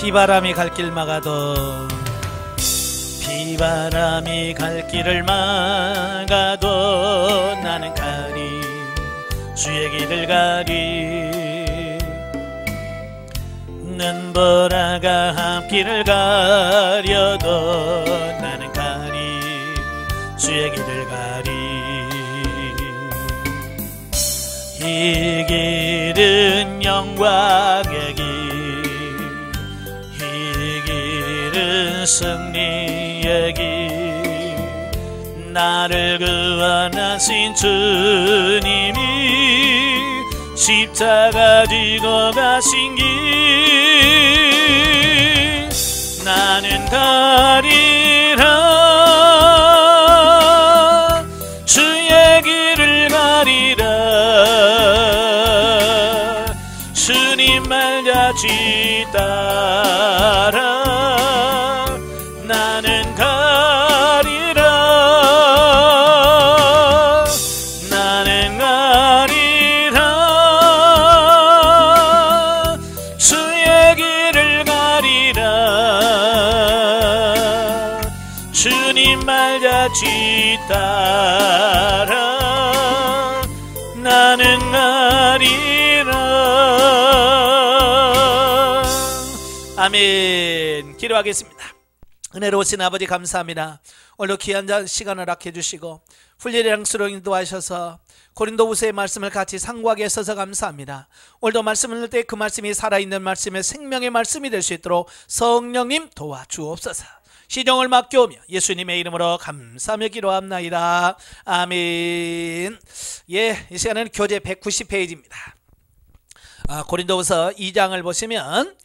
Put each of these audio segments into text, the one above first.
비바람이 갈 길 막아도 비바람이 갈 길을 막아도 나는 가리 주의 길을 가리 눈보라가 앞길을 가려도 나는 가리 주의 길을 가리 이 길은 영광의 길 이 길은 승리의 길 나를 구원하신 주님이 십자가 지고 가신 길 나는 가리라 주의 길을 가리라 주님 말 자취 따라 나는 가리라 나는 가리라 주의 길을 가리라 주님 말 자취 따라 나는 가리라. 아멘. 기도하겠습니다. 은혜로우신 아버지 감사합니다. 오늘도 귀한 시간을 아껴 주시고 훈련이랑 수령이 도와주셔서 고린도후서의 말씀을 같이 상고하게 해서 감사합니다. 오늘도 말씀을 할 때 그 말씀이 살아있는 말씀의 생명의 말씀이 될 수 있도록 성령님 도와주옵소서. 시종을 맡겨오며 예수님의 이름으로 감사하며 기도합나이다. 아멘. 예, 이 시간은 교재 190페이지입니다. 고린도후서 2장을 보시면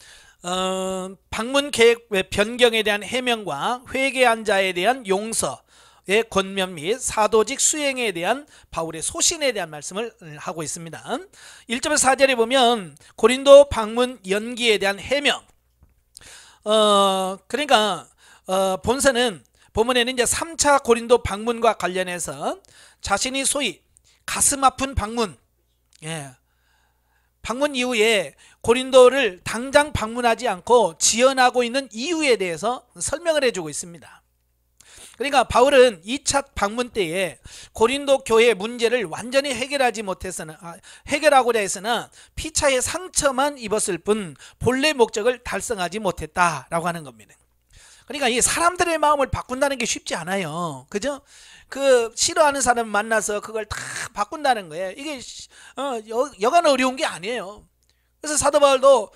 방문 계획 변경에 대한 해명과 회개한 자에 대한 용서의 권면 및 사도직 수행에 대한 바울의 소신에 대한 말씀을 하고 있습니다. 1절에서 4절에 보면 고린도 방문 연기에 대한 해명. 그러니까 본서는 본문에는 이제 3차 고린도 방문과 관련해서 자신이 소위 가슴 아픈 방문, 방문 이후에 고린도를 당장 방문하지 않고 지연하고 있는 이유에 대해서 설명을 해주고 있습니다. 그러니까 바울은 2차 방문 때에 고린도 교회의 문제를 완전히 해결하고자 했으나 피차의 상처만 입었을 뿐 본래 목적을 달성하지 못했다라고 하는 겁니다. 그러니까 이 사람들의 마음을 바꾼다는 게 쉽지 않아요. 그죠? 그 싫어하는 사람 만나서 그걸 다 바꾼다는 거예요. 이게 여간 어려운 게 아니에요. 그래서 사도 바울도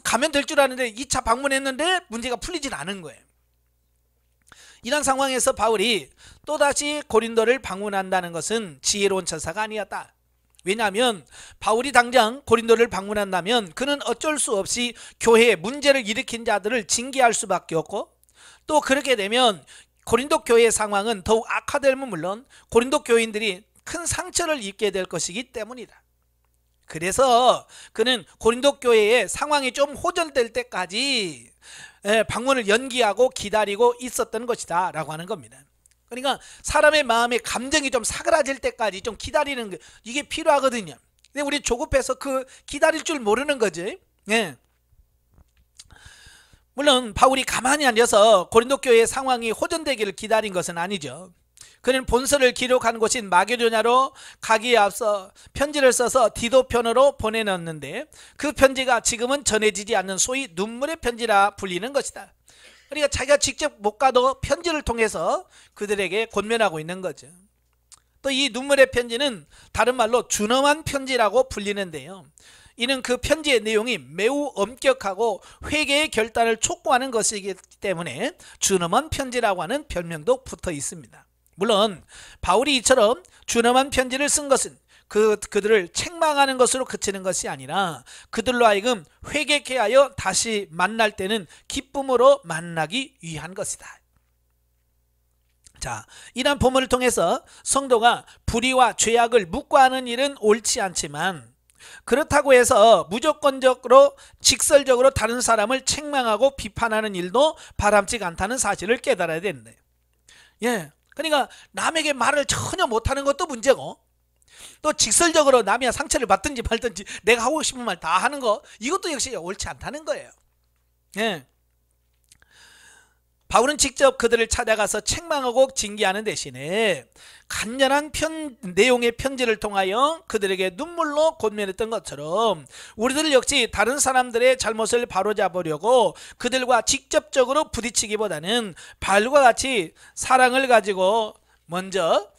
가면 될 줄 아는데 2차 방문했는데 문제가 풀리질 않은 거예요. 이런 상황에서 바울이 또다시 고린도를 방문한다는 것은 지혜로운 처사가 아니었다. 왜냐하면 바울이 당장 고린도를 방문한다면 그는 어쩔 수 없이 교회에 문제를 일으킨 자들을 징계할 수밖에 없고, 또 그렇게 되면 고린도 교회의 상황은 더욱 악화되면 물론 고린도 교인들이 큰 상처를 입게 될 것이기 때문이다. 그래서 그는 고린도 교회의 상황이 좀 호전될 때까지 방문을 연기하고 기다리고 있었던 것이다 라고 하는 겁니다. 그러니까 사람의 마음의 감정이 좀 사그라질 때까지 좀 기다리는 게 이게 필요하거든요. 근데 우리 조급해서 그 기다릴 줄 모르는 거지. 물론 바울이 가만히 앉아서 고린도 교회의 상황이 호전되기를 기다린 것은 아니죠. 그는 본서를 기록한 곳인 마게도냐로 가기에 앞서 편지를 써서 디도편으로 보내놨는데 그 편지가 지금은 전해지지 않는 소위 눈물의 편지라 불리는 것이다. 그러니까 자기가 직접 못 가도 편지를 통해서 그들에게 권면하고 있는 거죠. 또 이 눈물의 편지는 다른 말로 준엄한 편지라고 불리는데요. 이는 그 편지의 내용이 매우 엄격하고 회개의 결단을 촉구하는 것이기 때문에 준엄한 편지라고 하는 별명도 붙어 있습니다. 물론 바울이 이처럼 준엄한 편지를 쓴 것은 그들을 책망하는 것으로 그치는 것이 아니라 그들로 하여금 회개케 하여 다시 만날 때는 기쁨으로 만나기 위한 것이다. 자, 이러한 본문을 통해서 성도가 불의와 죄악을 묵과하는 일은 옳지 않지만 그렇다고 해서 무조건적으로 직설적으로 다른 사람을 책망하고 비판하는 일도 바람직 않다는 사실을 깨달아야 되는데, 그러니까 남에게 말을 전혀 못하는 것도 문제고, 또 직설적으로 남이 상처를 받든지 말든지 내가 하고 싶은 말 다 하는 거, 이것도 역시 옳지 않다는 거예요. 예. 바울은 직접 그들을 찾아가서 책망하고 징계하는 대신에 간절한 내용의 편지를 통하여 그들에게 눈물로 권면했던 것처럼 우리들 역시 다른 사람들의 잘못을 바로잡으려고 그들과 직접적으로 부딪히기보다는 바울과 같이 사랑을 가지고 먼저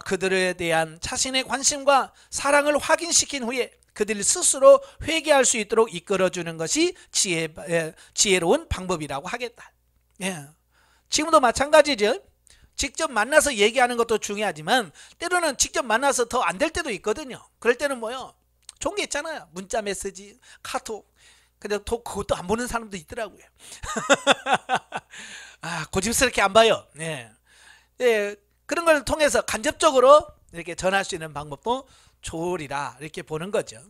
그들에 대한 자신의 관심과 사랑을 확인시킨 후에 그들 스스로 회개할 수 있도록 이끌어주는 것이 지혜로운 방법이라고 하겠다. 예. 지금도 마찬가지죠. 직접 만나서 얘기하는 것도 중요하지만 때로는 직접 만나서 더 안 될 때도 있거든요. 그럴 때는 뭐요? 좋은 게 있잖아요. 문자 메시지, 카톡. 근데 또 그것도 안 보는 사람도 있더라고요. 고집스럽게 안 봐요. 예. 예, 그런 걸 통해서 간접적으로 이렇게 전할 수 있는 방법도 좋으리라 이렇게 보는 거죠.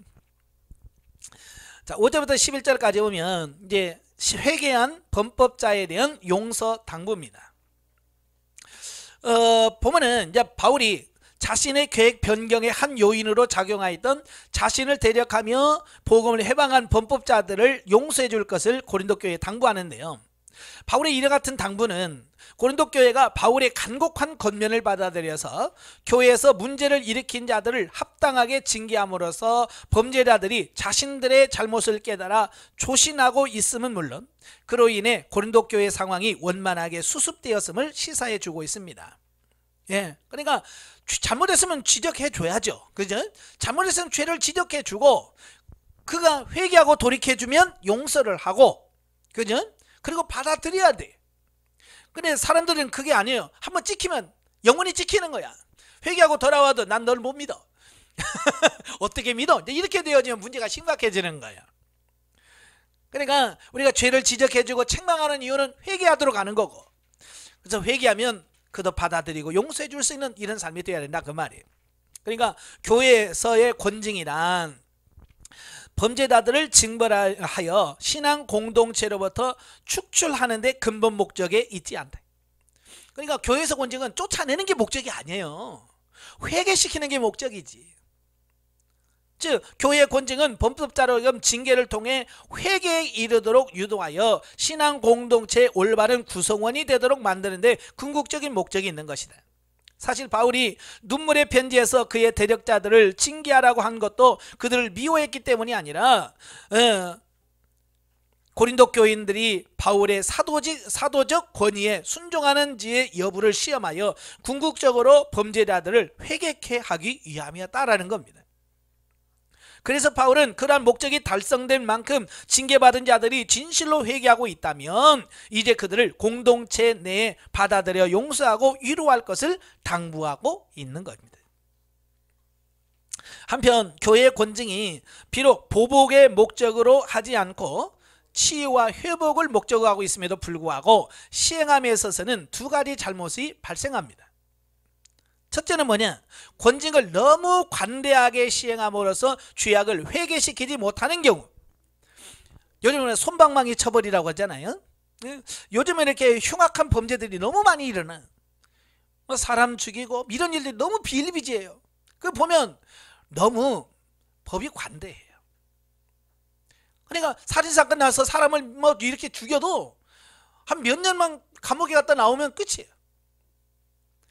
자, 5절부터 11절까지 보면 이제 회개한 범법자에 대한 용서 당부입니다. 보면은 이제 바울이 자신의 계획 변경의 한 요인으로 작용하였던 자신을 대적하며 복음을 해방한 범법자들을 용서해 줄 것을 고린도 교회에 당부하는데요. 바울의 이와 같은 당부는 고린도 교회가 바울의 간곡한 권면을 받아들여서 교회에서 문제를 일으킨 자들을 합당하게 징계함으로써 범죄자들이 자신들의 잘못을 깨달아 조신하고 있음은 물론 그로 인해 고린도 교회 상황이 원만하게 수습되었음을 시사해 주고 있습니다. 예, 그러니까 잘못했으면 지적해 줘야죠. 그죠? 잘못했으면 죄를 지적해 주고 그가 회개하고 돌이켜 주면 용서를 하고, 그죠? 그리고 받아들여야 돼. 근데 사람들은 그게 아니에요. 한번 찍히면 영원히 찍히는 거야. 회개하고 돌아와도 난 널 못 믿어. 어떻게 믿어? 이렇게 되어지면 문제가 심각해지는 거야. 그러니까 우리가 죄를 지적해주고 책망하는 이유는 회개하도록 하는 거고, 그래서 회개하면 그도 받아들이고 용서해 줄 수 있는 이런 삶이 되어야 된다, 그 말이에요. 그러니까 교회에서의 권징이란 범죄자들을 징벌하여 신앙 공동체로부터 축출하는 데 근본 목적에 있지 않다. 그러니까 교회에서 권징은 쫓아내는 게 목적이 아니에요. 회개시키는 게 목적이지. 즉 교회의 권징은 범법자로 징계를 통해 회개에 이르도록 유도하여 신앙 공동체의 올바른 구성원이 되도록 만드는 데 궁극적인 목적이 있는 것이다. 사실 바울이 눈물의 편지에서 그의 대적자들을 징계하라고 한 것도 그들을 미워했기 때문이 아니라 고린도 교인들이 바울의 사도적 권위에 순종하는지의 여부를 시험하여 궁극적으로 범죄자들을 회개케 하기 위함이었다라는 겁니다. 그래서 바울은 그러한 목적이 달성된 만큼 징계받은 자들이 진실로 회개하고 있다면 이제 그들을 공동체 내에 받아들여 용서하고 위로할 것을 당부하고 있는 겁니다. 한편 교회의 권징이 비록 보복의 목적으로 하지 않고 치유와 회복을 목적으로 하고 있음에도 불구하고 시행함에 있어서는 두 가지 잘못이 발생합니다. 첫째는 뭐냐? 권징을 너무 관대하게 시행함으로써 죄악을 회개시키지 못하는 경우. 요즘은 솜방망이 처벌이라고 하잖아요. 요즘에 이렇게 흉악한 범죄들이 너무 많이 일어나. 사람 죽이고 이런 일들이 너무 비일비재해요. 그 보면 너무 법이 관대해요. 그러니까 살인사건 나서 사람을 뭐 이렇게 죽여도 한 몇 년만 감옥에 갔다 나오면 끝이에요.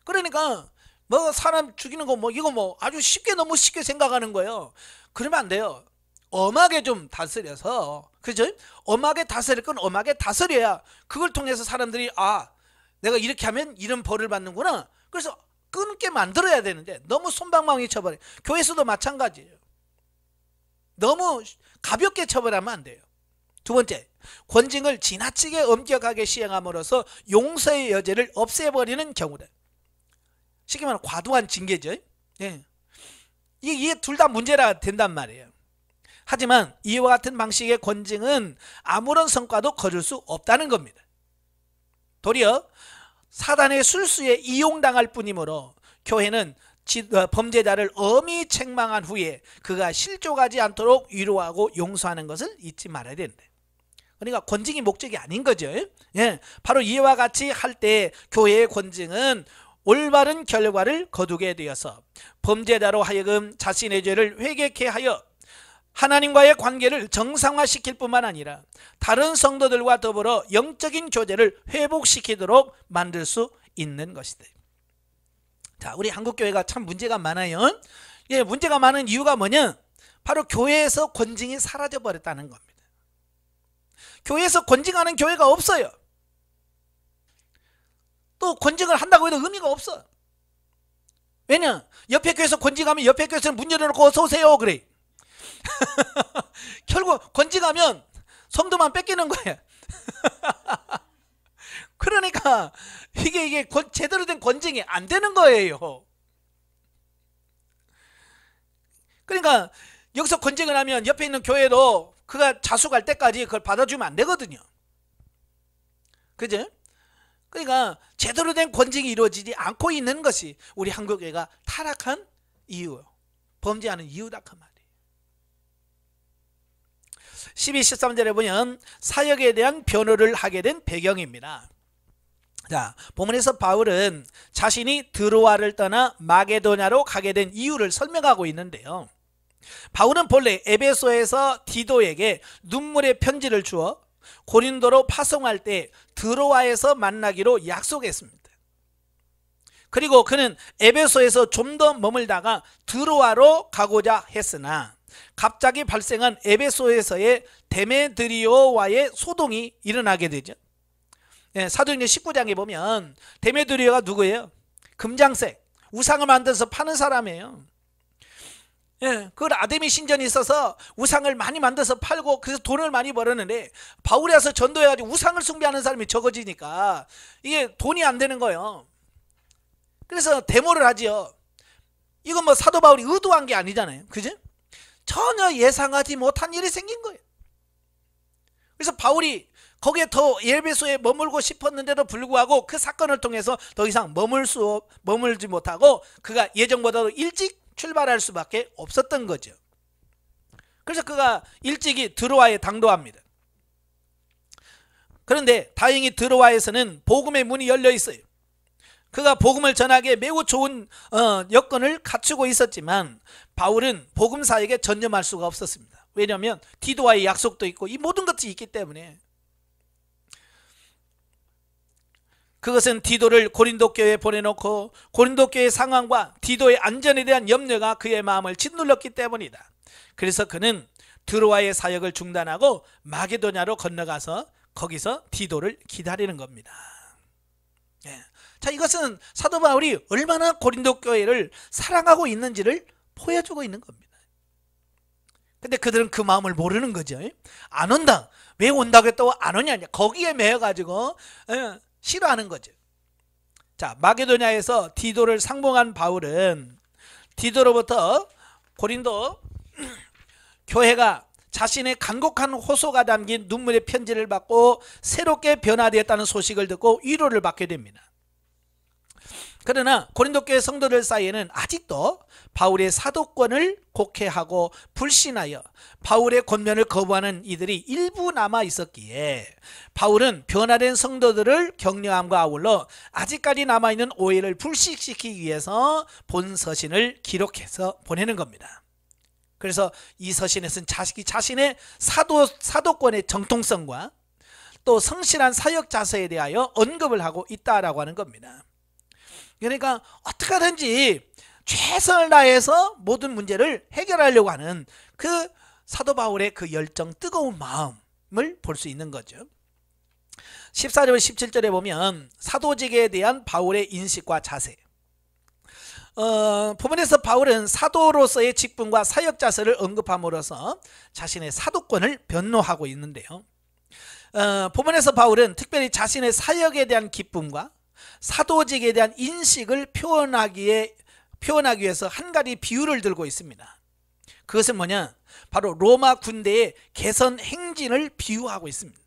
그러니까 뭐 사람 죽이는 거 뭐 이거 뭐 아주 쉽게 너무 쉽게 생각하는 거예요. 그러면 안 돼요. 엄하게 좀 다스려서, 그죠? 엄하게 다스릴 건 엄하게 다스려야 그걸 통해서 사람들이 내가 이렇게 하면 이런 벌을 받는구나. 그래서 끊게 만들어야 되는데 너무 솜방망이 처벌해. 교회에서도 마찬가지예요. 너무 가볍게 처벌하면 안 돼요. 두 번째, 권징을 지나치게 엄격하게 시행함으로써 용서의 여지를 없애버리는 경우다. 쉽게 말하면 과도한 징계죠. 예. 이게 둘 다 문제라 된단 말이에요. 하지만 이와 같은 방식의 권징은 아무런 성과도 거둘 수 없다는 겁니다. 도리어 사단의 술수에 이용당할 뿐이므로 교회는 범죄자를 엄히 책망한 후에 그가 실족하지 않도록 위로하고 용서하는 것을 잊지 말아야 된다. 그러니까 권징이 목적이 아닌 거죠. 예. 바로 이와 같이 할 때 교회의 권징은 올바른 결과를 거두게 되어서 범죄자로 하여금 자신의 죄를 회개케 하여 하나님과의 관계를 정상화시킬 뿐만 아니라 다른 성도들과 더불어 영적인 교제를 회복시키도록 만들 수 있는 것이다. 자, 우리 한국교회가 참 문제가 많아요. 예, 문제가 많은 이유가 뭐냐? 바로 교회에서 권징이 사라져 버렸다는 겁니다. 교회에서 권징하는 교회가 없어요. 또 권징을 한다고 해도 의미가 없어. 왜냐? 옆에 교회에서 권징하면 옆에 교회에서는 문 열어놓고 어서 오세요 그래. 결국 권징하면 성도만 뺏기는 거야. 그러니까 이게 제대로 된 권징이 안 되는 거예요. 그러니까 여기서 권징을 하면 옆에 있는 교회도 그가 자숙할 때까지 그걸 받아주면 안 되거든요. 그죠? 그러니까 제대로 된 권징이 이루어지지 않고 있는 것이 우리 한국교회가 타락한 이유, 범죄하는 이유다 그 말이에요. 12, 13절에 보면 사역에 대한 변호를 하게 된 배경입니다. 자, 본문에서 바울은 자신이 드로아를 떠나 마게도냐로 가게 된 이유를 설명하고 있는데요. 바울은 본래 에베소에서 디도에게 눈물의 편지를 주어 고린도로 파송할 때 드로아에서 만나기로 약속했습니다. 그리고 그는 에베소에서 좀 더 머물다가 드로아로 가고자 했으나 갑자기 발생한 에베소에서의 데메드리오와의 소동이 일어나게 되죠. 네, 사도행전 19장에 보면 데메드리오가 누구예요? 금장색, 우상을 만들어서 파는 사람이에요. 예, 그걸 아데미 신전이 있어서 우상을 많이 만들어서 팔고 그래서 돈을 많이 벌었는데 바울이 와서 전도해가지고 우상을 숭배하는 사람이 적어지니까 이게 돈이 안 되는 거예요. 그래서 데모를 하지요. 이건 뭐 사도 바울이 의도한 게 아니잖아요. 그죠? 전혀 예상하지 못한 일이 생긴 거예요. 그래서 바울이 거기에 더 에베소에 머물고 싶었는데도 불구하고 그 사건을 통해서 더 이상 머물지 못하고 그가 예정보다도 일찍 출발할 수밖에 없었던 거죠. 그래서 그가 일찍이 드로아에 당도합니다. 그런데 다행히 드로아에서는 복음의 문이 열려 있어요. 그가 복음을 전하기에 매우 좋은 여건을 갖추고 있었지만 바울은 복음 사역에 전념할 수가 없었습니다. 왜냐하면 디도와의 약속도 있고 이 모든 것이 있기 때문에. 그것은 디도를 고린도 교회에 보내놓고 고린도 교회의 상황과 디도의 안전에 대한 염려가 그의 마음을 짓눌렀기 때문이다. 그래서 그는 드로아의 사역을 중단하고 마게도냐로 건너가서 거기서 디도를 기다리는 겁니다. 예. 자, 이것은 사도 바울이 얼마나 고린도 교회를 사랑하고 있는지를 보여주고 있는 겁니다. 근데 그들은 그 마음을 모르는 거죠. 안 온다. 왜 온다고 했다고 안 오냐. 거기에 매여가지고 싫어하는 거죠. 자, 마게도냐에서 디도를 상봉한 바울은 디도로부터 고린도 교회가 자신의 간곡한 호소가 담긴 눈물의 편지를 받고 새롭게 변화되었다는 소식을 듣고 위로를 받게 됩니다. 그러나 고린도 교회 성도들 사이에는 아직도 바울의 사도권을 곡해하고 불신하여 바울의 권면을 거부하는 이들이 일부 남아 있었기에 바울은 변화된 성도들을 격려함과 아울러 아직까지 남아있는 오해를 불식시키기 위해서 본 서신을 기록해서 보내는 겁니다. 그래서 이 서신에서는 자신의 사도권의 정통성과 또 성실한 사역 자세에 대하여 언급을 하고 있다라고 하는 겁니다. 그러니까 어떻게 하든지 최선을 다해서 모든 문제를 해결하려고 하는 그 사도 바울의 그 열정, 뜨거운 마음을 볼 수 있는 거죠. 14절 17절에 보면 사도직에 대한 바울의 인식과 자세. 본문에서 바울은 사도로서의 직분과 사역 자세를 언급함으로써 자신의 사도권을 변호하고 있는데요. 본문에서 바울은 특별히 자신의 사역에 대한 기쁨과 사도직에 대한 인식을 표현하기 위해서 한 가지 비유를 들고 있습니다. 그것은 뭐냐? 바로 로마 군대의 개선 행진을 비유하고 있습니다.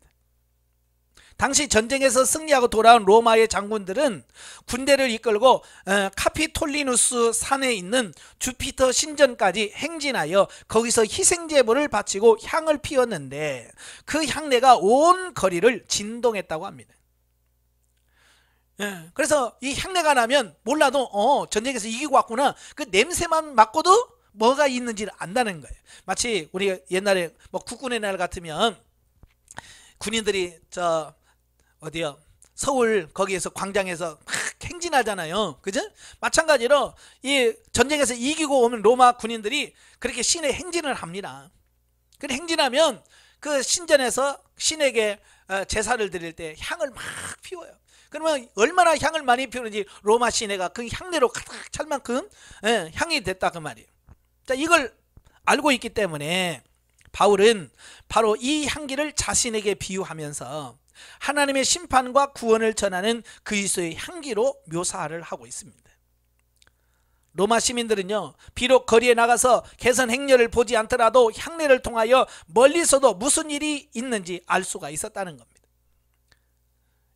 당시 전쟁에서 승리하고 돌아온 로마의 장군들은 군대를 이끌고 카피톨리누스 산에 있는 주피터 신전까지 행진하여 거기서 희생제물을 바치고 향을 피웠는데 그 향내가 온 거리를 진동했다고 합니다. 그래서 이 향내가 나면 몰라도 전쟁에서 이기고 왔구나, 그 냄새만 맡고도 뭐가 있는지를 안다는 거예요. 마치 우리 옛날에 뭐 국군의 날 같으면 군인들이 저 어디요? 서울 거기에서 광장에서 막 행진하잖아요. 그죠? 마찬가지로 이 전쟁에서 이기고 오면 로마 군인들이 그렇게 신의 행진을 합니다. 그 행진하면 그 신전에서 신에게 제사를 드릴 때 향을 막 피워요. 그러면 얼마나 향을 많이 피우는지 로마 시내가 그 향내로 가득 찰 만큼 향이 됐다 그 말이에요. 자, 이걸 알고 있기 때문에 바울은 바로 이 향기를 자신에게 비유하면서 하나님의 심판과 구원을 전하는 그리스도의 향기로 묘사를 하고 있습니다. 로마 시민들은요, 비록 거리에 나가서 개선 행렬을 보지 않더라도 향례를 통하여 멀리서도 무슨 일이 있는지 알 수가 있었다는 겁니다.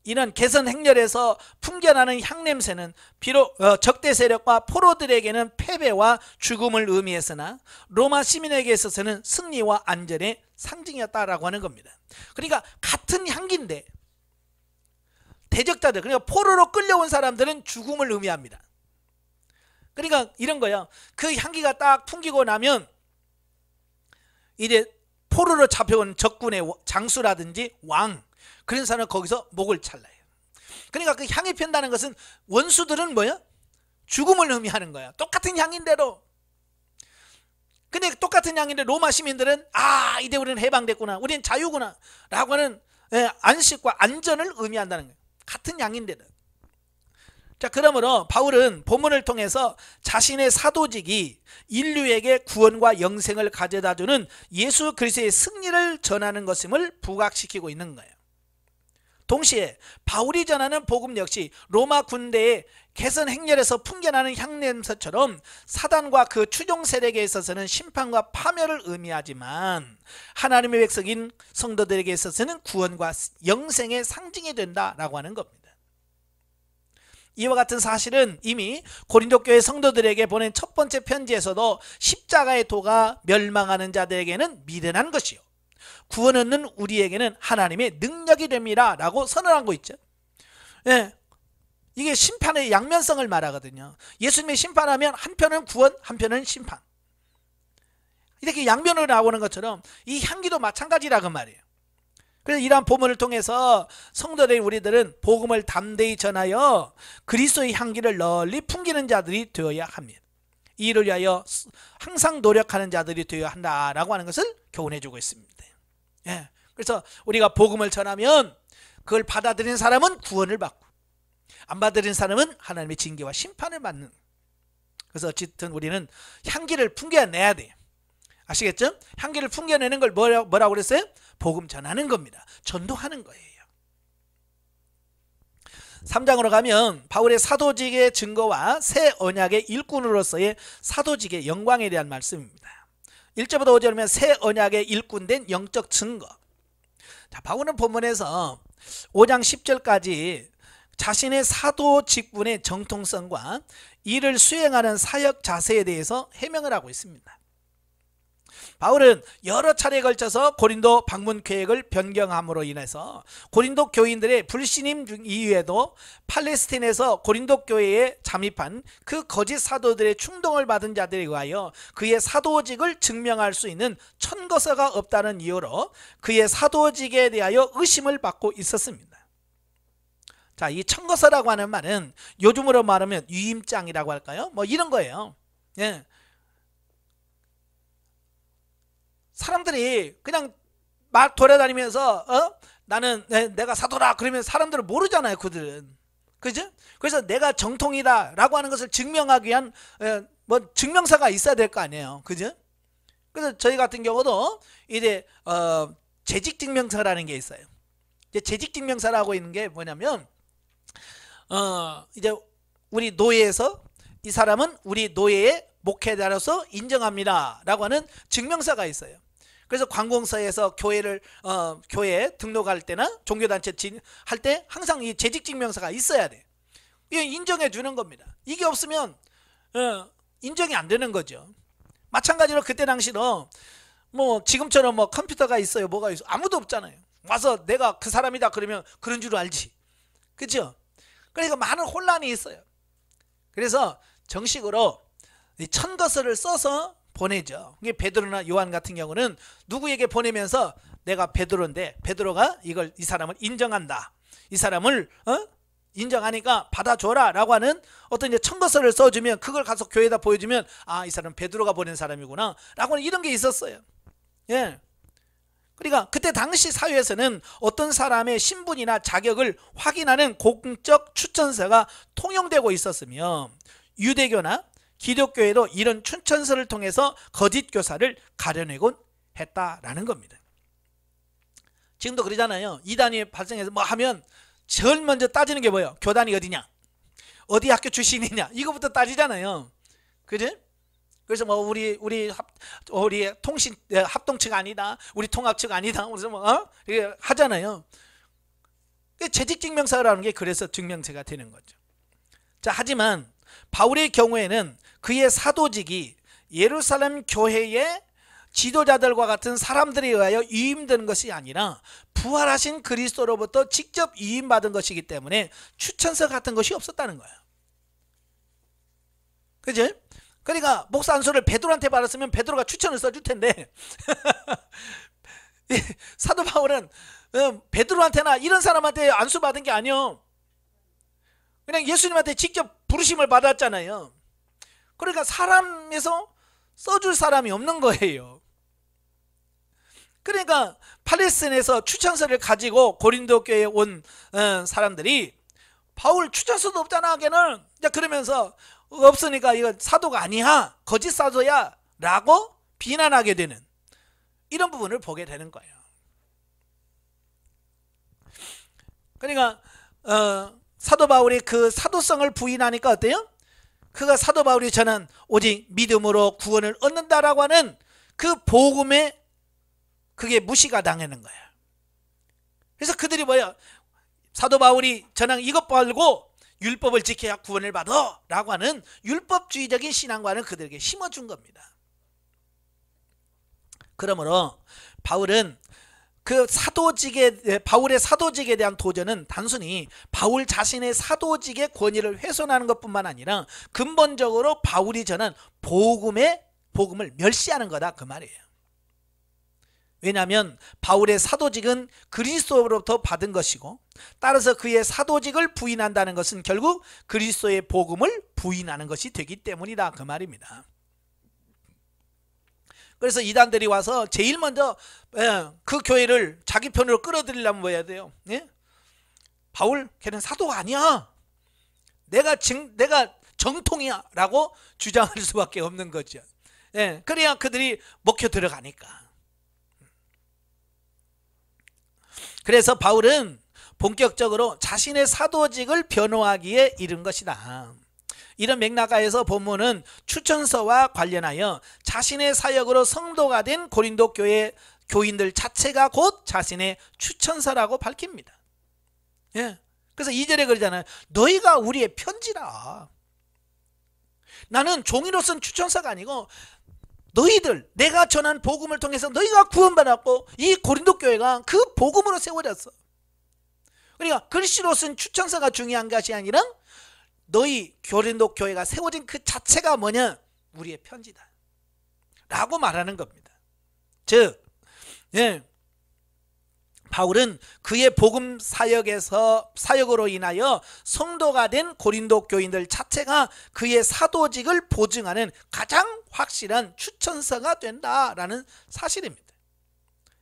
이런 개선 행렬에서 풍겨나는 향냄새는 비록 적대 세력과 포로들에게는 패배와 죽음을 의미했으나 로마 시민에게 있어서는 승리와 안전의 상징이었다라고 하는 겁니다. 그러니까 같은 향기인데 대적자들, 그러니까 포로로 끌려온 사람들은 죽음을 의미합니다. 그러니까 이런 거예요. 그 향기가 딱 풍기고 나면 이제 포로로 잡혀온 적군의 장수라든지 왕, 그런 사람은 거기서 목을 찰라요. 그러니까 그 향이 편다는 것은 원수들은 뭐야? 죽음을 의미하는 거야. 똑같은 향인데도. 근데 똑같은 향인데 로마 시민들은 이제 우리는 해방됐구나, 우리는 자유구나 라고 하는 안식과 안전을 의미한다는 거예요. 같은 향인데도. 자, 그러므로 바울은 본문을 통해서 자신의 사도직이 인류에게 구원과 영생을 가져다주는 예수 그리스도의 승리를 전하는 것임을 부각시키고 있는 거예요. 동시에 바울이 전하는 복음 역시 로마 군대의 개선 행렬에서 풍겨나는 향냄새처럼 사단과 그 추종 세력에 있어서는 심판과 파멸을 의미하지만 하나님의 백성인 성도들에게 있어서는 구원과 영생의 상징이 된다라고 하는 겁니다. 이와 같은 사실은 이미 고린도 교회 성도들에게 보낸 첫 번째 편지에서도 십자가의 도가 멸망하는 자들에게는 미련한 것이요, 구원 얻는 우리에게는 하나님의 능력이 됩니다 라고 선언한 거 있죠. 이게 심판의 양면성을 말하거든요. 예수님이 심판하면 한편은 구원, 한편은 심판, 이렇게 양면으로 나오는 것처럼 이 향기도 마찬가지라고 말이에요. 그래서 이러한 본문을 통해서 성도된 우리들은 복음을 담대히 전하여 그리스도의 향기를 널리 풍기는 자들이 되어야 합니다. 이를 위하여 항상 노력하는 자들이 되어야 한다라고 하는 것을 교훈해 주고 있습니다. 그래서 우리가 복음을 전하면 그걸 받아들이는 사람은 구원을 받고 안 받아들이는 사람은 하나님의 징계와 심판을 받는. 그래서 어쨌든 우리는 향기를 풍겨내야 돼요. 아시겠죠? 향기를 풍겨내는 걸 뭐라고 그랬어요? 복음 전하는 겁니다. 전도하는 거예요. 3장으로 가면 바울의 사도직의 증거와 새 언약의 일꾼으로서의 사도직의 영광에 대한 말씀입니다. 1절부터 5절이면 새 언약의 일꾼된 영적 증거. 자, 바울은 본문에서 5장 10절까지 자신의 사도 직분의 정통성과 이를 수행하는 사역 자세에 대해서 해명을 하고 있습니다. 바울은 여러 차례에 걸쳐서 고린도 방문 계획을 변경함으로 인해서 고린도 교인들의 불신임 이후에도 팔레스틴에서 고린도 교회에 잠입한 그 거짓 사도들의 충동을 받은 자들에 의하여 그의 사도직을 증명할 수 있는 천거서가 없다는 이유로 그의 사도직에 대하여 의심을 받고 있었습니다. 자, 이 천거서라고 하는 말은 요즘으로 말하면 유임장이라고 할까요? 뭐 이런 거예요. 사람들이 그냥 막 돌아다니면서 나는 내가 사도라 그러면 사람들은 모르잖아요. 그들은. 그죠? 그래서 내가 정통이다 라고 하는 것을 증명하기 위한 뭐 증명서가 있어야 될 거 아니에요. 그죠? 그래서 저희 같은 경우도 이제 재직증명서라는 게 있어요. 이제 재직증명서라고 있는 게 뭐냐면 이제 우리 노예에서 이 사람은 우리 노예의 목회자로서 인정합니다 라고 하는 증명서가 있어요. 그래서 관공서에서 교회에 등록할 때나 종교단체 할 때 항상 이 재직증명서가 있어야 돼. 이게 인정해 주는 겁니다. 이게 없으면 인정이 안 되는 거죠. 마찬가지로 그때 당시로 뭐 지금처럼 뭐 컴퓨터가 있어요, 뭐가 있어, 아무도 없잖아요. 와서 내가 그 사람이다 그러면 그런 줄 알지. 그죠? 그러니까 많은 혼란이 있어요. 그래서 정식으로 이 천거서를 써서 보내죠. 이게 베드로나 요한 같은 경우는 누구에게 보내면서 내가 베드로인데 베드로가 이 사람을 인정한다. 이 사람을 인정하니까 받아줘라 라고 하는 어떤 이제 청구서를 써주면 그걸 가서 교회에다 보여주면 이 사람 베드로가 보낸 사람이구나 라고 하는 이런 게 있었어요. 예. 그러니까 그때 당시 사회에서는 어떤 사람의 신분이나 자격을 확인하는 공적 추천서가 통용되고 있었으며 유대교나 기독교에도 이런 추천서를 통해서 거짓 교사를 가려내곤 했다라는 겁니다. 지금도 그러잖아요. 이단이 발생해서 뭐 하면 제일 먼저 따지는 게 뭐예요? 교단이 어디냐? 어디 학교 출신이냐? 이거부터 따지잖아요. 그지? 그래서 뭐 우리 통신 합동측 아니다. 우리 통합측 아니다. 그래서 뭐 이게 하잖아요. 재직 증명서라는 게 그래서 증명서가 되는 거죠. 자, 하지만 바울의 경우에는 그의 사도직이 예루살렘 교회의 지도자들과 같은 사람들에 의하여 위임되는 것이 아니라 부활하신 그리스도로부터 직접 위임받은 것이기 때문에 추천서 같은 것이 없었다는 거예요. 그죠? 그러니까 목사 안수를 베드로한테 받았으면 베드로가 추천을 써줄 텐데 사도 바울은 베드로한테나 이런 사람한테 안수 받은 게 아니요. 그냥 예수님한테 직접 부르심을 받았잖아요. 그러니까 사람에서 써줄 사람이 없는 거예요. 그러니까 팔레스틴에서 추천서를 가지고 고린도 교회에 온 사람들이 바울 추천서도 없잖아 걔는. 그러면서 없으니까 이거 사도가 아니야, 거짓 사도야 라고 비난하게 되는 이런 부분을 보게 되는 거예요. 그러니까 사도 바울이 그 사도성을 부인하니까 어때요? 그가 사도 바울이 전한 오직 믿음으로 구원을 얻는다라고 하는 그 복음에 그게 무시가 당하는 거예요. 그래서 그들이 뭐야? 사도 바울이 전한 이것 말고 율법을 지켜야 구원을 받아 라고 하는 율법주의적인 신앙관을 그들에게 심어준 겁니다. 그러므로 바울은 바울의 사도직에 대한 도전은 단순히 바울 자신의 사도직의 권위를 훼손하는 것뿐만 아니라 근본적으로 바울이 전한 복음을 멸시하는 거다 그 말이에요. 왜냐하면 바울의 사도직은 그리스도로부터 받은 것이고 따라서 그의 사도직을 부인한다는 것은 결국 그리스도의 복음을 부인하는 것이 되기 때문이다 그 말입니다. 그래서 이단들이 와서 제일 먼저 그 교회를 자기 편으로 끌어들이려면 뭐 해야 돼요? 예? 바울 걔는 사도가 아니야, 내가 정통이야 라고 주장할 수밖에 없는 거죠. 예, 그래야 그들이 먹혀 들어가니까. 그래서 바울은 본격적으로 자신의 사도직을 변호하기에 이른 것이다. 이런 맥락하에서 본문은 추천서와 관련하여 자신의 사역으로 성도가 된 고린도 교회 교인들 자체가 곧 자신의 추천서라고 밝힙니다. 예. 그래서 2절에 그러잖아요. 너희가 우리의 편지라. 나는 종이로 쓴 추천서가 아니고 너희들, 내가 전한 복음을 통해서 너희가 구원받았고 이 고린도 교회가 그 복음으로 세워졌어. 그러니까 글씨로 쓴 추천서가 중요한 것이 아니라 너희 고린도 교회가 세워진 그 자체가 뭐냐? 우리의 편지다 라고 말하는 겁니다. 즉 바울은 그의 복음 사역으로 인하여 성도가 된 고린도 교인들 자체가 그의 사도직을 보증하는 가장 확실한 추천서가 된다라는 사실입니다.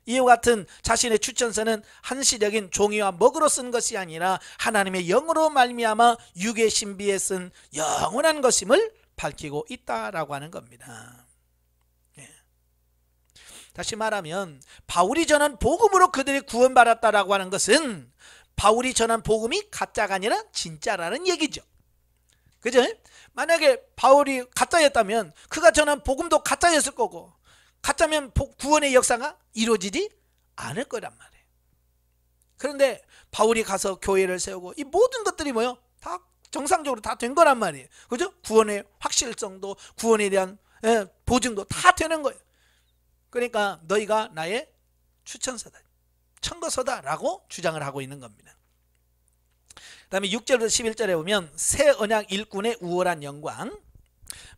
이와 같은 자신의 추천서는 한시적인 종이와 먹으로 쓴 것이 아니라 하나님의 영으로 말미암아 육의 신비에 쓴 영원한 것임을 밝히고 있다라고 하는 겁니다. 다시 말하면 바울이 전한 복음으로 그들이 구원받았다라고 하는 것은 바울이 전한 복음이 가짜가 아니라 진짜라는 얘기죠. 그죠? 만약에 바울이 가짜였다면 그가 전한 복음도 가짜였을 거고, 가짜면 구원의 역사가 이루어지지 않을 거란 말이에요. 그런데 바울이 가서 교회를 세우고 이 모든 것들이 뭐요? 다 정상적으로 다 된 거란 말이에요. 그죠? 구원의 확실성도, 구원에 대한 보증도 다 되는 거예요. 그러니까 너희가 나의 추천서다, 청거서다 라고 주장을 하고 있는 겁니다. 그 다음에 6절부터 11절에 보면 새 언약 일꾼의 우월한 영광,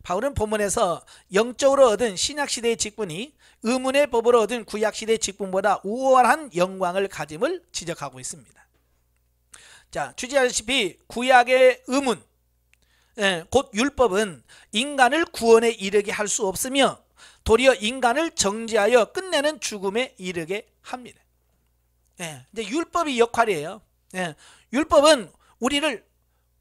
바울은 본문에서 영적으로 얻은 신약시대의 직분이 의문의 법으로 얻은 구약시대의 직분보다 우월한 영광을 가짐을 지적하고 있습니다. 자, 주지하시피 구약의 의문, 곧 율법은 인간을 구원에 이르게 할 수 없으며 도리어 인간을 정죄하여 끝내는 죽음에 이르게 합니다. 이제 율법이 역할이에요. 율법은 우리를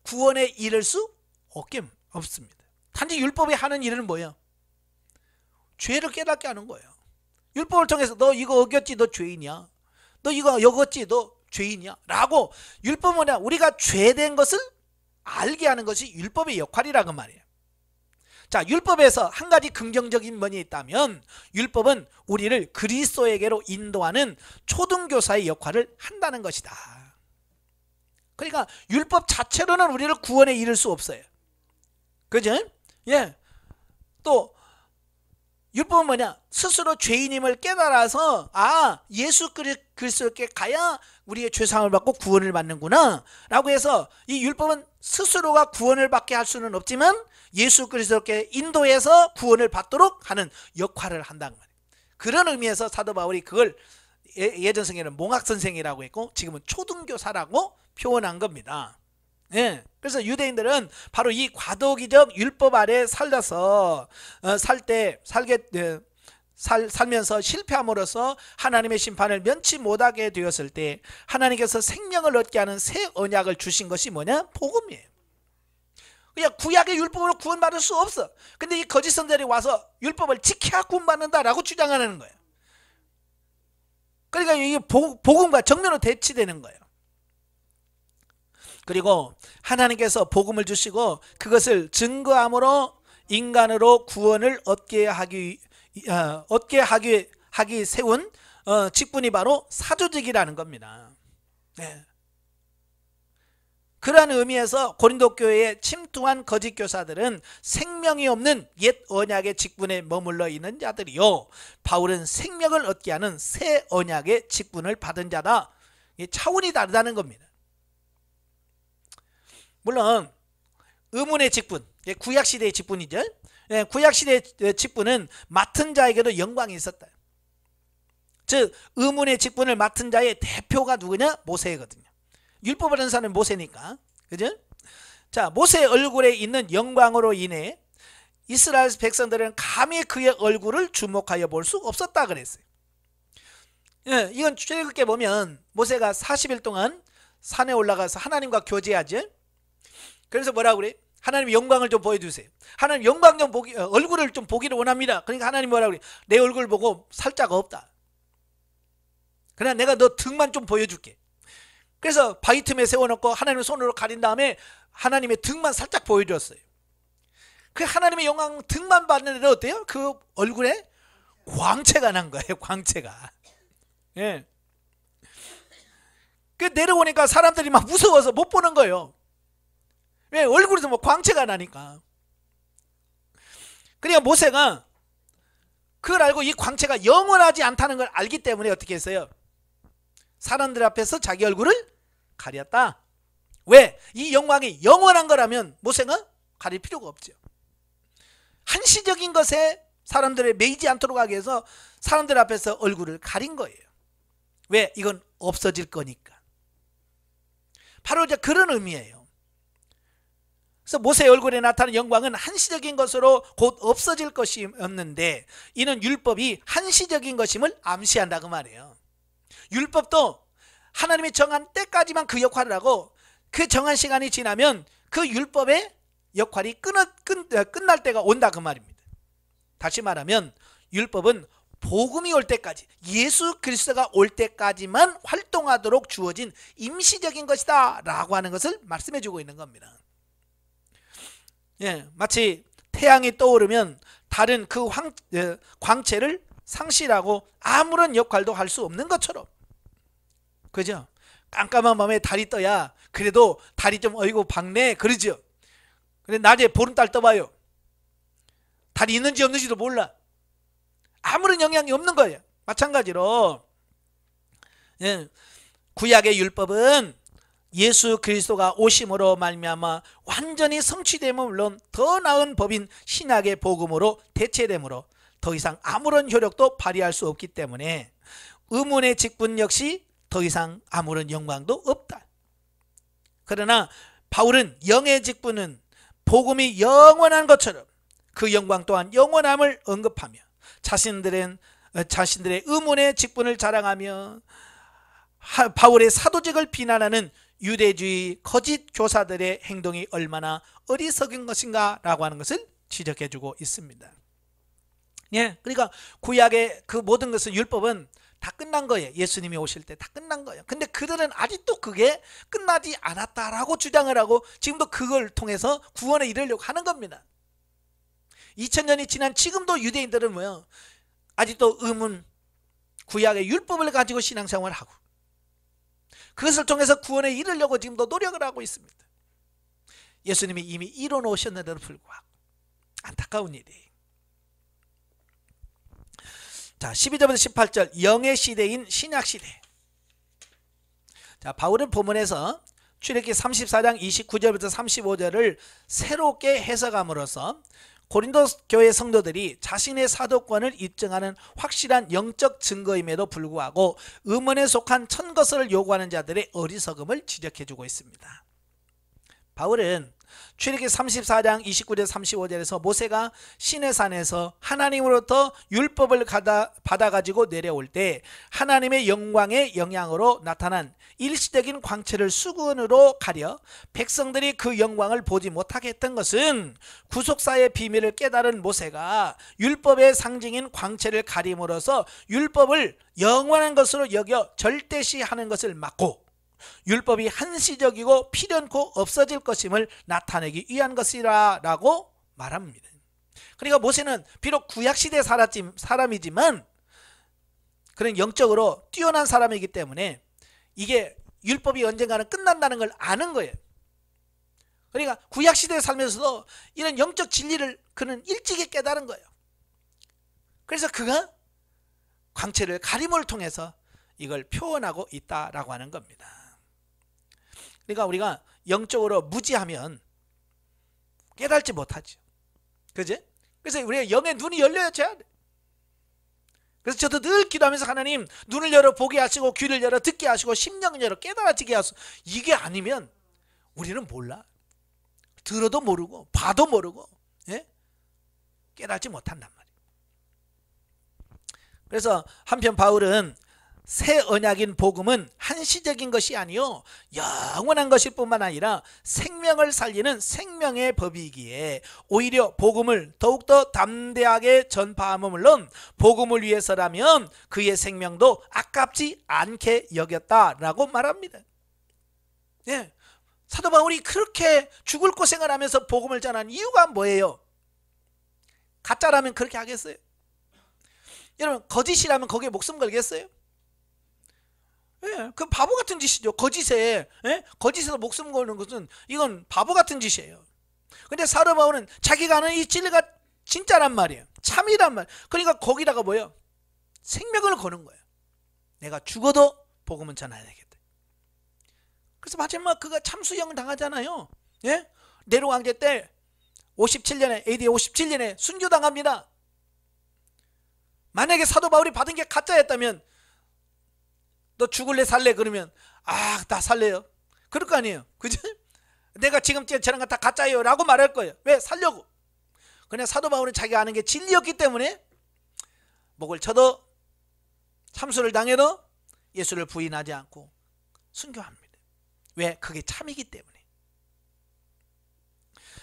구원에 이를 수 없습니다. 단지 율법이 하는 일은 뭐예요? 죄를 깨닫게 하는 거예요. 율법을 통해서 너 이거 어겼지, 너 죄인이야. 너 이거 어겼지, 너 죄인이야. 라고 율법은 뭐냐? 우리가 죄된 것을 알게 하는 것이 율법의 역할이라고 말이에요. 자, 율법에서 한 가지 긍정적인 면이 있다면 율법은 우리를 그리스도에게로 인도하는 초등교사의 역할을 한다는 것이다. 그러니까 율법 자체로는 우리를 구원에 이를 수 없어요. 그죠? 또 율법은 뭐냐? 스스로 죄인임을 깨달아서 예수 그리스도께 가야 우리의 죄사함을 받고 구원을 받는구나 라고 해서 이 율법은 스스로가 구원을 받게 할 수는 없지만 예수 그리스도께 인도해서 구원을 받도록 하는 역할을 한다는 말이에요. 그런 의미에서 사도 바울이 그걸 예전 성경에는 몽학선생이라고 했고 지금은 초등교사라고 표현한 겁니다. 그래서 유대인들은 바로 이 과도기적 율법 아래 살면서 살면서 실패함으로써 하나님의 심판을 면치 못하게 되었을 때 하나님께서 생명을 얻게 하는 새 언약을 주신 것이 뭐냐? 복음이에요. 그냥 구약의 율법으로 구원받을 수 없어. 근데 이 거짓 선자들이 와서 율법을 지켜야 구원받는다라고 주장하는 거예요. 그러니까 이게 복음과 정면으로 대치되는 거예요. 그리고 하나님께서 복음을 주시고 그것을 증거함으로 인간으로 구원을 얻게 하기 세운 직분이 바로 사조직이라는 겁니다. 그러한 의미에서 고린도 교회에 침투한 거짓 교사들은 생명이 없는 옛 언약의 직분에 머물러 있는 자들이요, 바울은 생명을 얻게 하는 새 언약의 직분을 받은 자다. 차원이 다르다는 겁니다. 물론 의문의 직분, 구약시대의 직분이죠. 구약시대의 직분은 맡은 자에게도 영광이 있었다. 즉 의문의 직분을 맡은 자의 대표가 누구냐? 모세거든요. 율법을 하는 사람은 모세니까. 그죠? 자, 모세의 얼굴에 있는 영광으로 인해 이스라엘 백성들은 감히 그의 얼굴을 주목하여 볼 수 없었다 그랬어요. 이건 출애굽기에 보면 모세가 40일 동안 산에 올라가서 하나님과 교제하죠. 그래서 뭐라고 그래? 하나님 영광을 좀 보여주세요. 하나님 영광 좀 얼굴을 좀 보기를 원합니다. 그러니까 하나님 뭐라고 그래? 내 얼굴 보고 살자가 없다. 그러나 내가 너 등만 좀 보여줄게. 그래서 바위 틈에 세워놓고 하나님의 손으로 가린 다음에 하나님의 등만 살짝 보여줬어요. 그 하나님의 영광 등만 봤는데 어때요? 그 얼굴에 광채가 난 거예요. 광채가. 그 내려오니까 사람들이 막 무서워서 못 보는 거예요. 왜? 얼굴에서 뭐 광채가 나니까. 그러니까 모세가 그걸 알고 이 광채가 영원하지 않다는 걸 알기 때문에 어떻게 했어요? 사람들 앞에서 자기 얼굴을 가렸다. 왜? 이 영광이 영원한 거라면 모세가 가릴 필요가 없죠. 한시적인 것에 사람들을 매이지 않도록 하기 위해서 사람들 앞에서 얼굴을 가린 거예요. 왜? 이건 없어질 거니까. 바로 이제 그런 의미예요. 그래서 모세의 얼굴에 나타나는 영광은 한시적인 것으로 곧 없어질 것이었는데 이는 율법이 한시적인 것임을 암시한다 그 말이에요. 율법도 하나님이 정한 때까지만 그 역할을 하고 그 정한 시간이 지나면 그 율법의 역할이 끝날 때가 온다 그 말입니다. 다시 말하면 율법은 복음이 올 때까지, 예수 그리스도가 올 때까지만 활동하도록 주어진 임시적인 것이다 라고 하는 것을 말씀해 주고 있는 겁니다. 마치 태양이 떠오르면 다른 그 광채를 상실하고 아무런 역할도 할 수 없는 것처럼, 그죠? 깜깜한 밤에 달이 떠야 그래도 달이 좀 어이구 밝네 그러죠. 근데 낮에 보름달 떠봐요. 달이 있는지 없는지도 몰라. 아무런 영향이 없는 거예요. 마찬가지로 구약의 율법은 예수 그리스도가 오심으로 말미암아 완전히 성취됨은 물론 더 나은 법인 신약의 복음으로 대체되므로 더 이상 아무런 효력도 발휘할 수 없기 때문에 의문의 직분 역시 더 이상 아무런 영광도 없다. 그러나 바울은 영의 직분은 복음이 영원한 것처럼 그 영광 또한 영원함을 언급하며 자신들의 의문의 직분을 자랑하며 바울의 사도직을 비난하는 유대주의 거짓 교사들의 행동이 얼마나 어리석은 것인가 라고 하는 것을 지적해 주고 있습니다. 예, 그러니까 구약의 그 모든 것은 율법은 다 끝난 거예요. 예수님이 오실 때 다 끝난 거예요. 근데 그들은 아직도 그게 끝나지 않았다라고 주장을 하고 지금도 그걸 통해서 구원에 이르려고 하는 겁니다. 2000년이 지난 지금도 유대인들은 뭐예요? 아직도 의문, 구약의 율법을 가지고 신앙생활을 하고 그것을 통해서 구원에 이르려고 지금도 노력을 하고 있습니다. 예수님이 이미 이뤄 놓으셨는데도 불구하고 안타까운 일이에요. 자, 12절부터 18절 영의 시대인 신약시대. 자, 바울은 본문에서 출애굽기 34장 29절부터 35절을 새롭게 해석함으로써 고린도 교회 성도들이 자신의 사도권을 입증하는 확실한 영적 증거임에도 불구하고 음원에 속한 천것을 요구하는 자들의 어리석음을 지적해주고 있습니다. 바울은 출애굽기 34장 29절 35절에서 모세가 시내산에서 하나님으로부터 율법을 받아가지고 내려올 때 하나님의 영광의 영향으로 나타난 일시적인 광채를 수건으로 가려 백성들이 그 영광을 보지 못하게 했던 것은 구속사의 비밀을 깨달은 모세가 율법의 상징인 광채를 가림으로써 율법을 영원한 것으로 여겨 절대시하는 것을 막고 율법이 한시적이고 필연코 없어질 것임을 나타내기 위한 것이라 라고 말합니다. 그러니까 모세는 비록 구약시대 사람이지만 그런 영적으로 뛰어난 사람이기 때문에 이게 율법이 언젠가는 끝난다는 걸 아는 거예요. 그러니까 구약시대에 살면서도 이런 영적 진리를 그는 일찍이 깨달은 거예요. 그래서 그가 광채를 가림을 통해서 이걸 표현하고 있다라고 하는 겁니다. 그러니까 우리가 영적으로 무지하면 깨달지 못하죠. 그죠? 그래서 우리가 영의 눈이 열려야 돼. 그래서 저도 늘 기도하면서 하나님 눈을 열어 보게 하시고 귀를 열어 듣게 하시고 심령을 열어 깨달아지게 하소서. 이게 아니면 우리는 몰라. 들어도 모르고 봐도 모르고 깨달지 못한단 말이에요. 그래서 한편 바울은 새 언약인 복음은 한시적인 것이 아니요 영원한 것일 뿐만 아니라 생명을 살리는 생명의 법이기에 오히려 복음을 더욱더 담대하게 전파함은 물론 복음을 위해서라면 그의 생명도 아깝지 않게 여겼다라고 말합니다. 예, 사도 바울이 그렇게 죽을 고생을 하면서 복음을 전한 이유가 뭐예요? 가짜라면 그렇게 하겠어요? 여러분 거짓이라면 거기에 목숨 걸겠어요? 예, 그 바보 같은 짓이죠. 거짓에서 목숨 거는 것은 이건 바보 같은 짓이에요. 근데 사도 바울은 자기가 아는 이 진리가 진짜란 말이에요. 참이란 말. 그러니까 거기다가 뭐예요? 생명을 거는 거예요. 내가 죽어도 복음은 전해야 되겠다. 그래서 마지막 그가 참수형 당하잖아요. 예? 네로 황제 때 57년에 AD 57년에 순교당합니다. 만약에 사도 바울이 받은 게 가짜였다면 너 죽을래 살래? 그러면 나 살래요. 그럴 거 아니에요. 그죠? 내가 지금 저런 거 다 가짜예요 라고 말할 거예요. 왜? 살려고. 그냥 사도 바울은 자기가 아는 게 진리였기 때문에 목을 쳐도 참수를 당해도 예수를 부인하지 않고 순교합니다. 왜? 그게 참이기 때문에.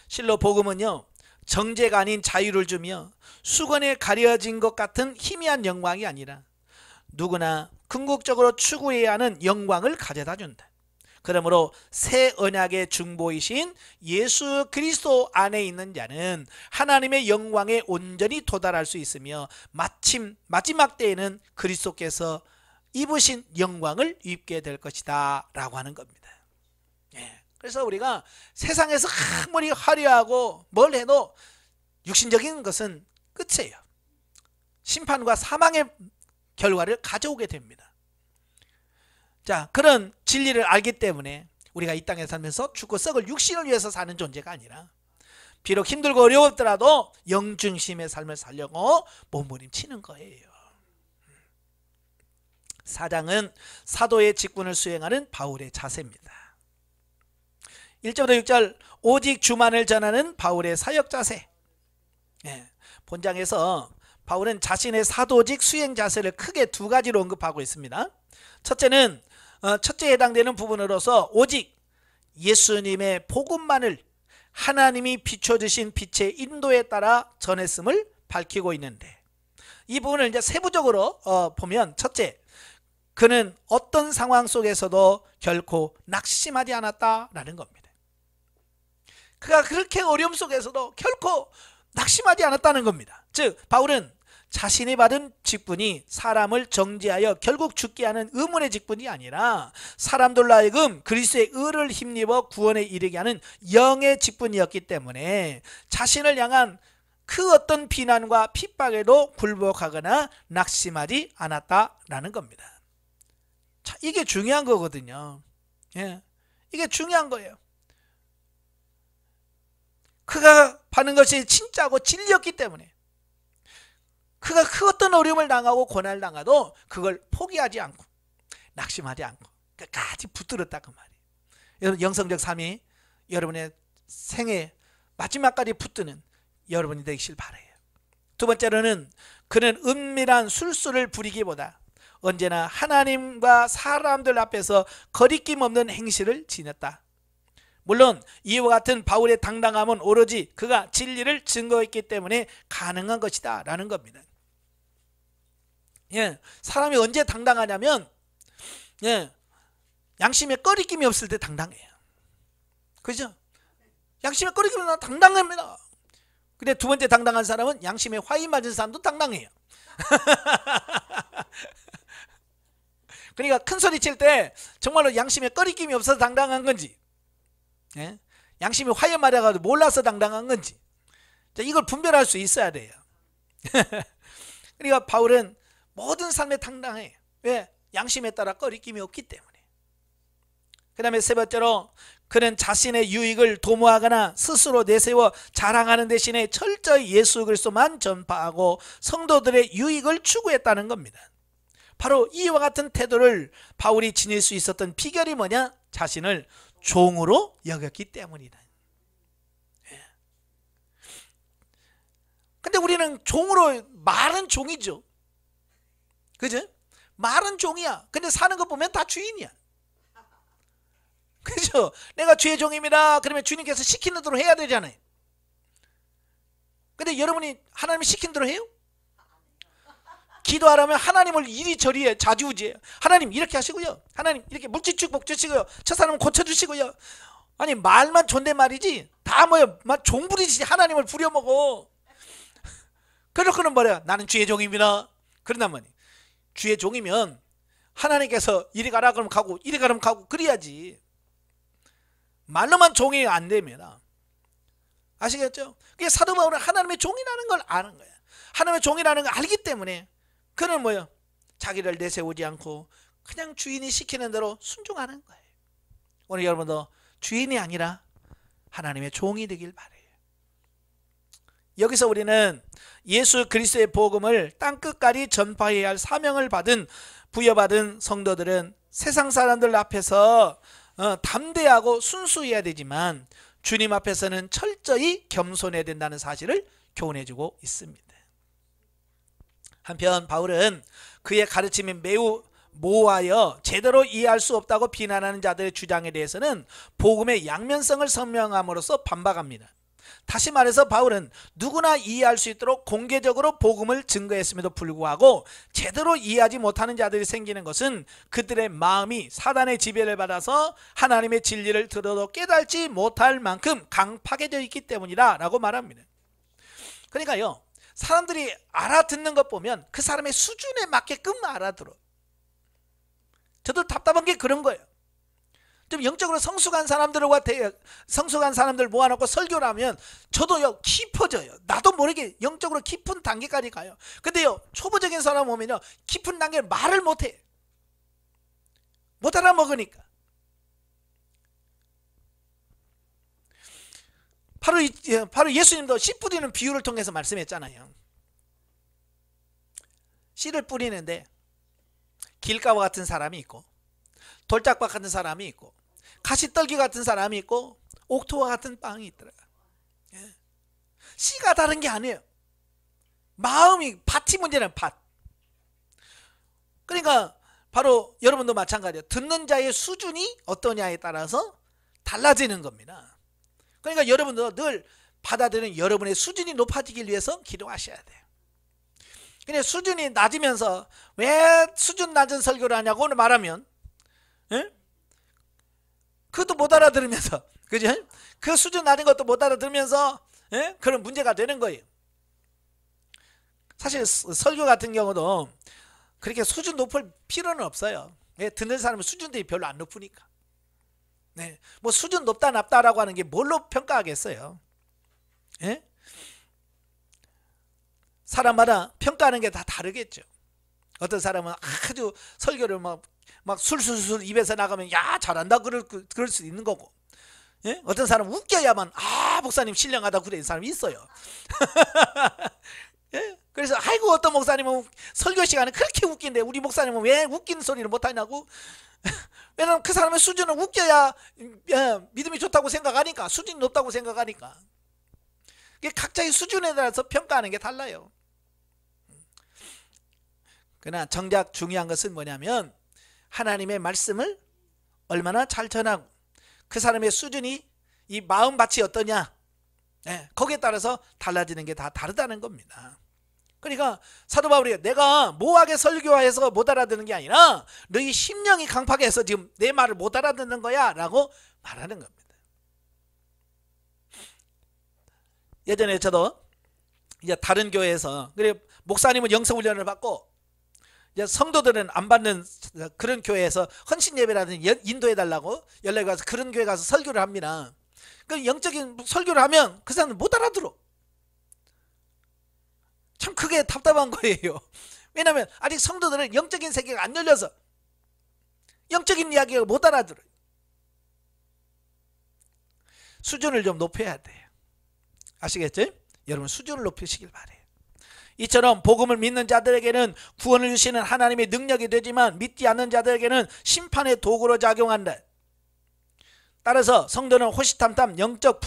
실로 복음은요 정죄가 아닌 자유를 주며 수건에 가려진 것 같은 희미한 영광이 아니라 누구나 궁극적으로 추구해야 하는 영광을 가져다 준다. 그러므로 새 언약의 중보이신 예수 그리스도 안에 있는 자는 하나님의 영광에 온전히 도달할 수 있으며 마침 마지막 때에는 그리스도께서 입으신 영광을 입게 될 것이다 라고 하는 겁니다. 예. 그래서 우리가 세상에서 아무리 화려하고 뭘 해도 육신적인 것은 끝이에요. 심판과 사망의 결과를 가져오게 됩니다. 자, 그런 진리를 알기 때문에 우리가 이 땅에 살면서 죽고 썩을 육신을 위해서 사는 존재가 아니라 비록 힘들고 어려웠더라도 영중심의 삶을 살려고 몸부림치는 거예요. 4장은 사도의 직분을 수행하는 바울의 자세입니다. 1절부터 6절 오직 주만을 전하는 바울의 사역 자세. 본장에서 바울은 자신의 사도직 수행 자세를 크게 두 가지로 언급하고 있습니다. 첫째는 첫째에 해당되는 부분으로서 오직 예수님의 복음만을 하나님이 비춰주신 빛의 인도에 따라 전했음을 밝히고 있는데, 이 부분을 이제 세부적으로 보면, 첫째, 그는 어떤 상황 속에서도 결코 낙심하지 않았다라는 겁니다. 그가 그렇게 어려움 속에서도 결코 낙심하지 않았다는 겁니다. 즉 바울은 자신이 받은 직분이 사람을 정죄하여 결국 죽게 하는 의문의 직분이 아니라 사람들로 하여금 그리스도의 의를 힘입어 구원에 이르게 하는 영의 직분이었기 때문에 자신을 향한 그 어떤 비난과 핍박에도 굴복하거나 낙심하지 않았다라는 겁니다. 자, 이게 중요한 거거든요. 이게 중요한 거예요. 그가 받는 것이 진짜고 진리였기 때문에 그가 그 어떤 어려움을 당하고 고난을 당하도 그걸 포기하지 않고 낙심하지 않고 끝까지 붙들었다 그 말이에요. 여러분, 영성적 삶이 여러분의 생애 마지막까지 붙드는 여러분이 되시길 바라요. 두 번째로는 그는 은밀한 술수를 부리기보다 언제나 하나님과 사람들 앞에서 거리낌 없는 행실을 지녔다. 물론 이와 같은 바울의 당당함은 오로지 그가 진리를 증거했기 때문에 가능한 것이다 라는 겁니다. 사람이 언제 당당하냐면 양심에 꺼리낌이 없을 때 당당해요. 그죠? 양심에 꺼리낌이 없으면 당당합니다. 근데 두 번째 당당한 사람은 양심에 화이 맞은 사람도 당당해요. 그러니까 큰 소리 칠 때 정말로 양심에 꺼리낌이 없어서 당당한 건지, 양심이 화에 맞아가지고 몰라서 당당한 건지, 이걸 분별할 수 있어야 돼요. 그러니까 바울은 모든 삶에 당당해. 왜? 양심에 따라 꺼리낌이 없기 때문에. 그 다음에 세 번째로 그는 자신의 유익을 도모하거나 스스로 내세워 자랑하는 대신에 철저히 예수 그리스도만 전파하고 성도들의 유익을 추구했다는 겁니다. 바로 이와 같은 태도를 바울이 지닐 수 있었던 비결이 뭐냐? 자신을 종으로 여겼기 때문이다. 근데 우리는 종으로, 말은 종이죠. 그죠? 말은 종이야. 근데 사는 거 보면 다 주인이야. 그죠? 내가 주의 종입니다. 그러면 주님께서 시키는 대로 해야 되잖아요. 근데 여러분이 하나님이 시킨 대로 해요? 기도하려면 하나님을 이리저리 해, 자주우지해요. 하나님 이렇게 하시고요, 하나님 이렇게 물질축복 주시고요, 저 사람 고쳐주시고요. 아니 말만 존댓말이지 다 뭐야, 종부리지 하나님을 부려먹어. 그렇고는 뭐래요? 나는 주의 종입니다. 그런다면 주의 종이면 하나님께서 이리 가라 그러면 가고 이리 가라면 가고 그래야지. 말로만 종이 안 됩니다. 아시겠죠? 그게 사도 바울은 하나님의 종이라는 걸 아는 거야. 하나님의 종이라는 걸 알기 때문에 그는 뭐예요? 자기를 내세우지 않고 그냥 주인이 시키는 대로 순종하는 거예요. 오늘 여러분도 주인이 아니라 하나님의 종이 되길 바라요. 여기서 우리는 예수 그리스도의 복음을 땅끝까지 전파해야 할 사명을 부여받은 성도들은 세상 사람들 앞에서 담대하고 순수해야 되지만 주님 앞에서는 철저히 겸손해야 된다는 사실을 교훈해주고 있습니다. 한편 바울은 그의 가르침이 매우 모호하여 제대로 이해할 수 없다고 비난하는 자들의 주장에 대해서는 복음의 양면성을 설명함으로써 반박합니다. 다시 말해서 바울은 누구나 이해할 수 있도록 공개적으로 복음을 증거했음에도 불구하고 제대로 이해하지 못하는 자들이 생기는 것은 그들의 마음이 사단의 지배를 받아서 하나님의 진리를 들어도 깨닫지 못할 만큼 강팍해져 있기 때문이다 라고 말합니다. 그러니까요, 사람들이 알아듣는 것 보면 그 사람의 수준에 맞게끔 알아들어. 저도 답답한 게 그런 거예요. 좀 영적으로 성숙한 사람들 모아놓고 설교를 하면 저도요 깊어져요. 나도 모르게 영적으로 깊은 단계까지 가요. 근데요 초보적인 사람 오면요 깊은 단계를 말을 못해. 못 알아먹으니까. 바로 예수님도 씨 뿌리는 비유를 통해서 말씀했잖아요. 씨를 뿌리는데 길가와 같은 사람이 있고, 돌짝박 같은 사람이 있고, 가시떨기 같은 사람이 있고, 옥토와 같은 빵이 있더라. 씨가 다른 게 아니에요. 마음이, 밭이 문제는 밭. 그러니까 바로 여러분도 마찬가지예요. 듣는 자의 수준이 어떠냐에 따라서 달라지는 겁니다. 그러니까 여러분도 늘 받아들이는 여러분의 수준이 높아지기 위해서 기도하셔야 돼요. 근데 수준이 낮으면서 왜 수준 낮은 설교를 하냐고 말하면, 그것도 못 알아들으면서, 그죠? 그 수준 낮은 것도 못 알아들으면서, 그런 문제가 되는 거예요. 사실 설교 같은 경우도 그렇게 수준 높을 필요는 없어요. 듣는 사람은 수준들이 별로 안 높으니까. 뭐 수준 높다 낮다라고 하는 게 뭘로 평가하겠어요? 사람마다 평가하는 게 다 다르겠죠. 어떤 사람은 아주 설교를 막 술술술 입에서 나가면 야 잘한다 그럴 수 있는 거고, 어떤 사람은 웃겨야만 목사님 신령하다 그러는 사람이 있어요. 그래서 아이고 어떤 목사님은 설교 시간에 그렇게 웃긴데 우리 목사님은 왜 웃기는 소리를 못하냐고. 왜냐면 그 사람의 수준은 웃겨야 믿음이 좋다고 생각하니까, 수준이 높다고 생각하니까. 각자의 수준에 따라서 평가하는 게 달라요. 그러나 정작 중요한 것은 뭐냐면 하나님의 말씀을 얼마나 잘 전하고 그 사람의 수준이, 이 마음밭이 어떠냐, 거기에 따라서 달라지는 게 다 다르다는 겁니다. 그러니까 사도 바울이 내가 모하게 설교해서 못 알아듣는 게 아니라 너희 심령이 강팍해서 지금 내 말을 못 알아듣는 거야 라고 말하는 겁니다. 예전에 저도 이제 다른 교회에서, 그래 목사님은 영성훈련을 받고 이제 성도들은 안 받는 그런 교회에서 헌신예배라든지 인도해달라고 연락이 와서 그런 교회 가서 설교를 합니다. 그 영적인 설교를 하면 그 사람은 못 알아들어. 참 그게 답답한 거예요. 왜냐하면 아직 성도들은 영적인 세계가 안 열려서 영적인 이야기가 못 알아들어요. 수준을 좀 높여야 돼요. 아시겠죠? 여러분 수준을 높이시길 바래요. 이처럼 복음을 믿는 자들에게는 구원을 주시는 하나님의 능력이 되지만 믿지 않는 자들에게는 심판의 도구로 작용한다. 따라서 성도는 호시탐탐 영적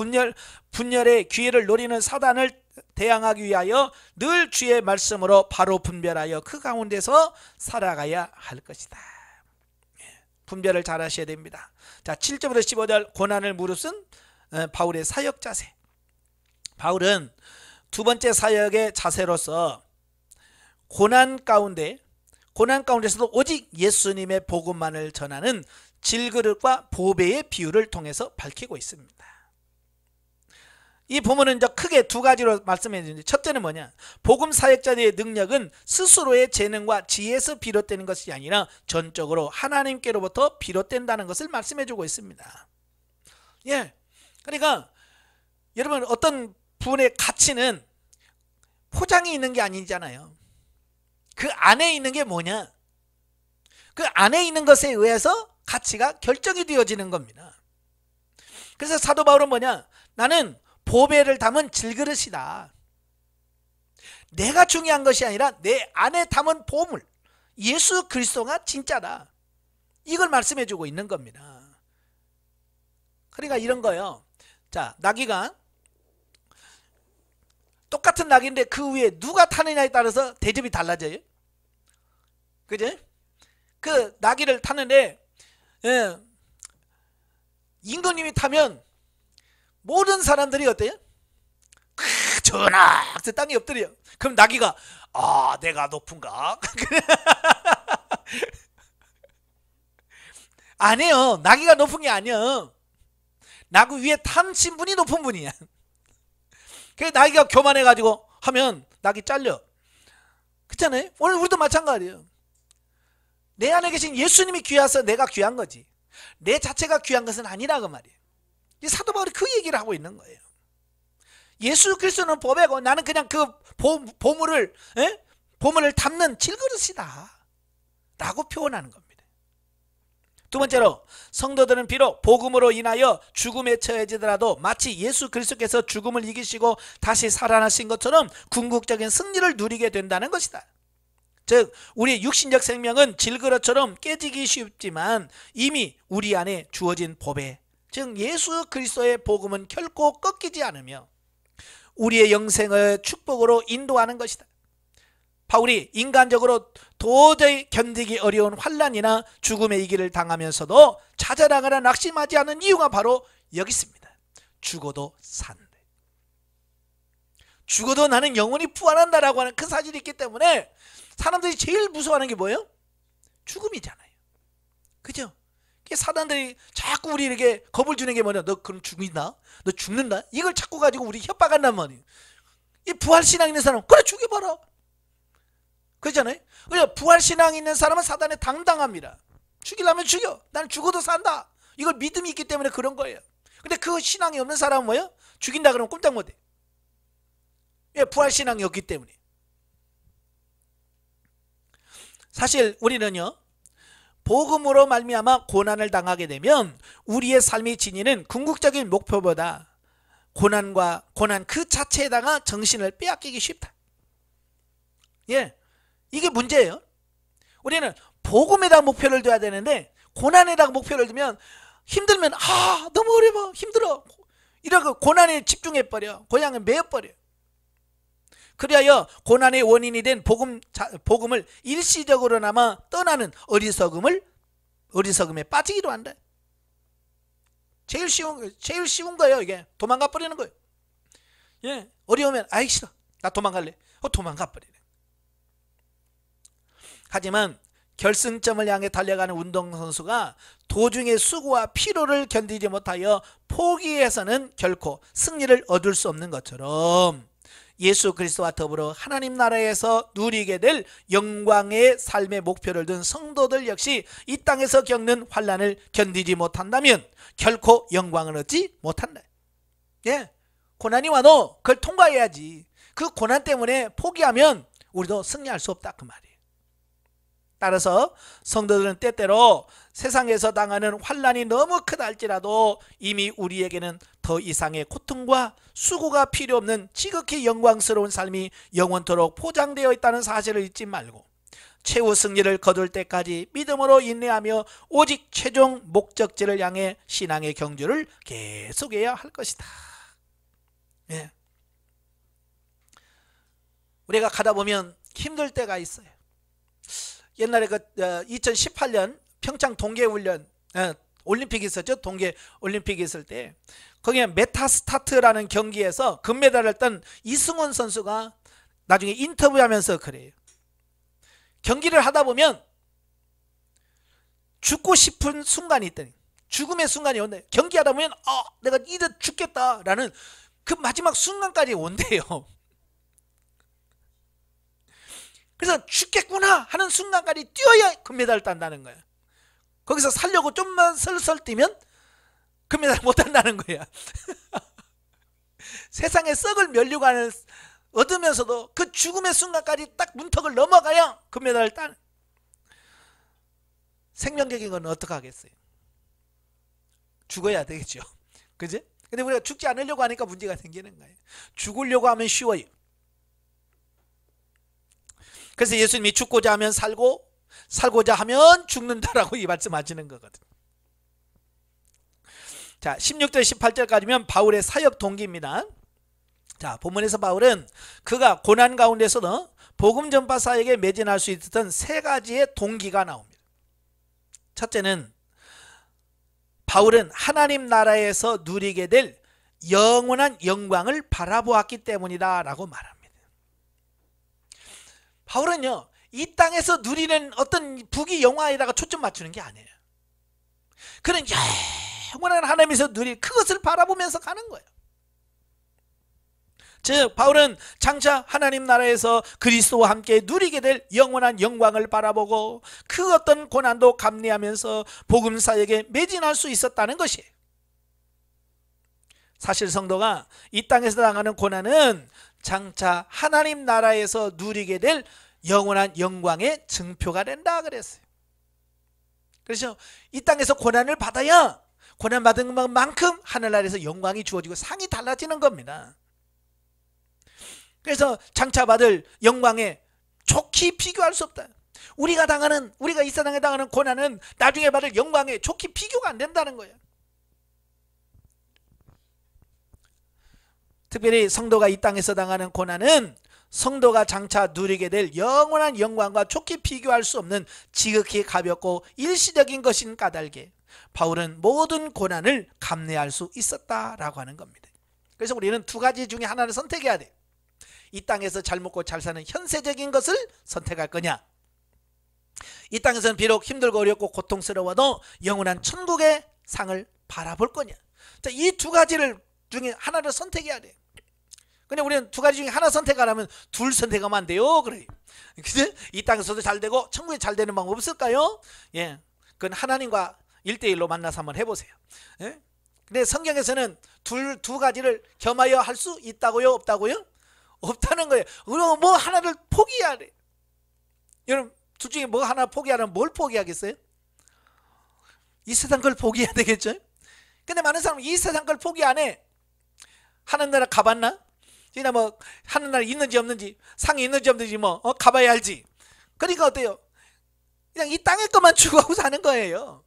분열의 기회를 노리는 사단을 대항하기 위하여 늘 주의 말씀으로 바로 분별하여 그 가운데서 살아가야 할 것이다. 분별을 잘 하셔야 됩니다. 자, 7절부터 15절 고난을 무릅쓴 바울의 사역 자세. 바울은 두 번째 사역의 자세로서 고난 가운데서도 오직 예수님의 복음만을 전하는 질그릇과 보배의 비유를 통해서 밝히고 있습니다. 이 부분은 이제 크게 두 가지로 말씀해 주는데, 첫째는 뭐냐? 복음 사역자들의 능력은 스스로의 재능과 지혜에서 비롯되는 것이 아니라 전적으로 하나님께로부터 비롯된다는 것을 말씀해 주고 있습니다. 그러니까 여러분 어떤 부분의 가치는 포장이 있는 게 아니잖아요. 그 안에 있는 게 뭐냐? 그 안에 있는 것에 의해서 가치가 결정이 되어지는 겁니다. 그래서 사도 바울은 뭐냐? 나는 보배를 담은 질그릇이다. 내가 중요한 것이 아니라 내 안에 담은 보물, 예수 그리스도가 진짜다. 이걸 말씀해 주고 있는 겁니다. 그러니까 이런 거예요. 자, 나귀가 똑같은 나귀인데 그 위에 누가 타느냐에 따라서 대접이 달라져요. 그죠? 그 나귀를 타는데 임금님이 타면 모든 사람들이 어때요? 전하! 땅에 엎드려. 그럼 나귀가 내가 높은가? 아니에요. 나귀가 높은 게 아니에요. 나귀 위에 타신 분이 높은 분이야. 그래서 나귀가 교만해가지고 하면 나귀 잘려. 그렇잖아요? 오늘 우리도 마찬가지예요. 내 안에 계신 예수님이 귀하서 내가 귀한 거지, 내 자체가 귀한 것은 아니라고 말이에요. 이 사도 바울이 그 얘기를 하고 있는 거예요. 예수 그리스도는 보배고 나는 그냥 그 보물을 담는 질그릇이다 라고 표현하는 겁니다. 두 번째로, 성도들은 비록 복음으로 인하여 죽음에 처해지더라도 마치 예수 그리스도께서 죽음을 이기시고 다시 살아나신 것처럼 궁극적인 승리를 누리게 된다는 것이다. 즉 우리 육신적 생명은 질그릇처럼 깨지기 쉽지만 이미 우리 안에 주어진 보배, 즉 예수 그리스도의 복음은 결코 꺾이지 않으며 우리의 영생을 축복으로 인도하는 것이다. 바울이 인간적으로 도저히 견디기 어려운 환난이나 죽음의 위기를 당하면서도 좌절하거나 낙심하지 않은 이유가 바로 여기 있습니다. 죽어도 산다. 죽어도 나는 영원히 부활한다라고 하는 그 사실이 있기 때문에 사람들이 제일 무서워하는 게 뭐예요? 죽음이잖아요. 그죠? 사람들이 자꾸 우리에게 겁을 주는 게 뭐냐? 너 그럼 죽는다? 너 죽는다? 이걸 자꾸 가지고 우리 협박한단 말이에요. 이 부활신앙 있는 사람, 그래 죽여봐라. 그렇잖아요. 그냥 부활신앙 있는 사람은 사단에 당당합니다. 죽이려면 죽여. 나는 죽어도 산다. 이걸 믿음이 있기 때문에 그런 거예요. 근데 그 신앙이 없는 사람은 뭐예요? 죽인다 그러면 꼼짝 못해. 예, 부활신앙이 없기 때문에. 사실 우리는요, 복음으로 말미암아 고난을 당하게 되면 우리의 삶이 지니는 궁극적인 목표보다 고난 그 자체에다가 정신을 빼앗기기 쉽다. 예, 이게 문제예요. 우리는 복음에다가 목표를 둬야 되는데 고난에다가 목표를 두면 힘들면 너무 어려워, 힘들어, 이러고 고난에 집중해버려. 고향을 매여버려. 그리하여 고난의 원인이 된 복음을 일시적으로나마 떠나는 어리석음에 빠지기로 한다. 제일 쉬운 거예요. 이게 도망가 버리는 거예요. 예, 어려우면 아이 싫어, 나 도망갈래. 도망가 버리네. 하지만 결승점을 향해 달려가는 운동선수가 도중의 수고와 피로를 견디지 못하여 포기해서는 결코 승리를 얻을 수 없는 것처럼 예수 그리스도와 더불어 하나님 나라에서 누리게 될 영광의 삶의 목표를 둔 성도들 역시 이 땅에서 겪는 환난을 견디지 못한다면 결코 영광을 얻지 못한다. 예, 고난이 와도 그걸 통과해야지. 그 고난 때문에 포기하면 우리도 승리할 수 없다, 그 말이에요. 따라서 성도들은 때때로 세상에서 당하는 환난이 너무 크다 할지라도 이미 우리에게는 더 이상의 고통과 수고가 필요 없는 지극히 영광스러운 삶이 영원토록 포장되어 있다는 사실을 잊지 말고 최후 승리를 거둘 때까지 믿음으로 인내하며 오직 최종 목적지를 향해 신앙의 경주를 계속해야 할 것이다. 예. 우리가 가다 보면 힘들 때가 있어요. 옛날에 2018년 평창 동계훈련 올림픽이 있었죠. 동계올림픽이 있을 때 거기에 메타스타트라는 경기에서 금메달을 딴 이승훈 선수가 나중에 인터뷰하면서 그래요. 경기를 하다 보면 죽고 싶은 순간이 있다니, 죽음의 순간이 온대. 경기하다 보면 내가 이제 죽겠다라는 그 마지막 순간까지 온대요. 그래서 죽겠구나 하는 순간까지 뛰어야 금메달을 딴다는 거예요. 거기서 살려고 좀만 설설 뛰면 금메달 못 딴다는 거야. 세상의 썩을 면류관을 얻으면서도 그 죽음의 순간까지 딱 문턱을 넘어가야 금메달을 따는. 생명적인 건 어떻게 하겠어요? 죽어야 되겠죠. 그지? 근데 우리가 죽지 않으려고 하니까 문제가 생기는 거예요. 죽으려고 하면 쉬워요. 그래서 예수님이 죽고자 하면 살고 살고자 하면 죽는다라고 이 말씀하시는 거거든. 자, 16절 18절까지면 바울의 사역 동기입니다. 자, 본문에서 바울은 그가 고난 가운데서도 복음 전파 사역에 매진할 수 있었던 세 가지의 동기가 나옵니다. 첫째는 바울은 하나님 나라에서 누리게 될 영원한 영광을 바라보았기 때문이다 라고 말합니다. 바울은요, 이 땅에서 누리는 어떤 부귀 영화에다가 초점 맞추는 게 아니에요. 그는 영원한 하나님에서 누릴 그것을 바라보면서 가는 거예요. 즉 바울은 장차 하나님 나라에서 그리스도와 함께 누리게 될 영원한 영광을 바라보고 그 어떤 고난도 감내하면서 복음 사역에 매진할 수 있었다는 것이에요. 사실 성도가 이 땅에서 당하는 고난은 장차 하나님 나라에서 누리게 될 영원한 영광의 증표가 된다 그랬어요. 그래서 이 땅에서 고난을 받아야 고난 받은 만큼 하늘나라에서 영광이 주어지고 상이 달라지는 겁니다. 그래서 장차 받을 영광에 좋게 비교할 수 없다. 우리가 이 세상에 당하는 고난은 나중에 받을 영광에 좋게 비교가 안 된다는 거예요. 특별히 성도가 이 땅에서 당하는 고난은 성도가 장차 누리게 될 영원한 영광과 좋게 비교할 수 없는 지극히 가볍고 일시적인 것인 까닭에 바울은 모든 고난을 감내할 수 있었다라고 하는 겁니다. 그래서 우리는 두 가지 중에 하나를 선택해야 돼. 이 땅에서 잘 먹고 잘 사는 현세적인 것을 선택할 거냐, 이 땅에서는 비록 힘들고 어렵고 고통스러워도 영원한 천국의 상을 바라볼 거냐. 이 두 가지를 중에 하나를 선택해야 돼. 근데 우리는 두 가지 중에 하나 선택하려면 둘 선택하면 안 돼요. 그래. 그치? 이 땅에서도 잘 되고 천국에 잘 되는 방법 없을까요? 예. 그건 하나님과 1대1로 만나서 한번 해보세요. 예? 근데 성경에서는 두 가지를 겸하여 할 수 있다고요? 없다고요? 없다는 거예요. 그럼 뭐 하나를 포기해야 돼. 여러분, 둘 중에 뭐 하나 포기하려면 뭘 포기하겠어요? 이 세상 걸 포기해야 되겠죠? 근데 많은 사람은 이 세상 걸 포기 안 해. 하늘나라 가봤나? 그냥 뭐 하늘나라 있는지 없는지, 상이 있는지 없는지 가봐야 알지. 그러니까 어때요? 그냥 이 땅의 것만 추구하고 사는 거예요.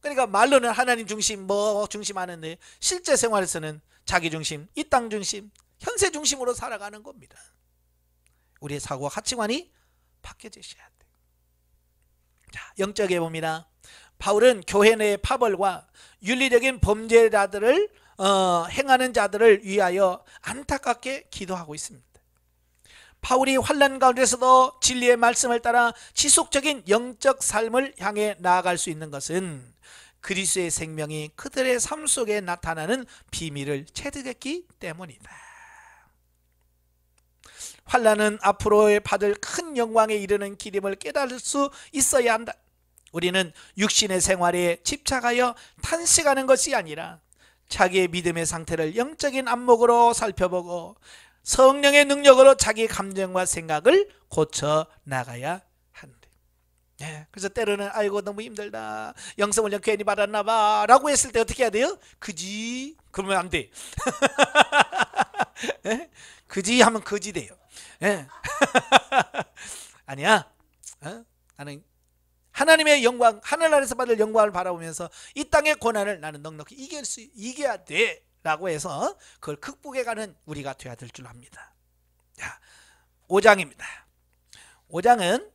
그러니까 말로는 하나님 중심 중심 하는데 실제 생활에서는 자기 중심, 이 땅 중심, 현세 중심으로 살아가는 겁니다. 우리의 사고와 가치관이 바뀌어지셔야 돼. 자, 영적에 봅니다. 바울은 교회 내의 파벌과 윤리적인 범죄자들을 행하는 자들을 위하여 안타깝게 기도하고 있습니다. 바울이 환난 가운데서도 진리의 말씀을 따라 지속적인 영적 삶을 향해 나아갈 수 있는 것은 그리스도의 생명이 그들의 삶 속에 나타나는 비밀을 체득했기 때문이다. 환난은 앞으로 받을 큰 영광에 이르는 길임을 깨달을 수 있어야 한다. 우리는 육신의 생활에 집착하여 탄식하는 것이 아니라 자기의 믿음의 상태를 영적인 안목으로 살펴보고 성령의 능력으로 자기 감정과 생각을 고쳐 나가야 한대. 예, 그래서 때로는 아이고 너무 힘들다, 영성훈련 괜히 받았나 봐 라고 했을 때 어떻게 해야 돼요? 그지? 그러면 안 돼. 예? 그지 하면 거지 돼요. 예. 아니야. 나는 하나님의 영광, 하늘나라에서 받을 영광을 바라보면서 이 땅의 고난을 나는 넉넉히 이겨야 돼 라고 해서 그걸 극복해가는 우리가 되어야 될 줄 압니다. 자, 5장입니다. 5장은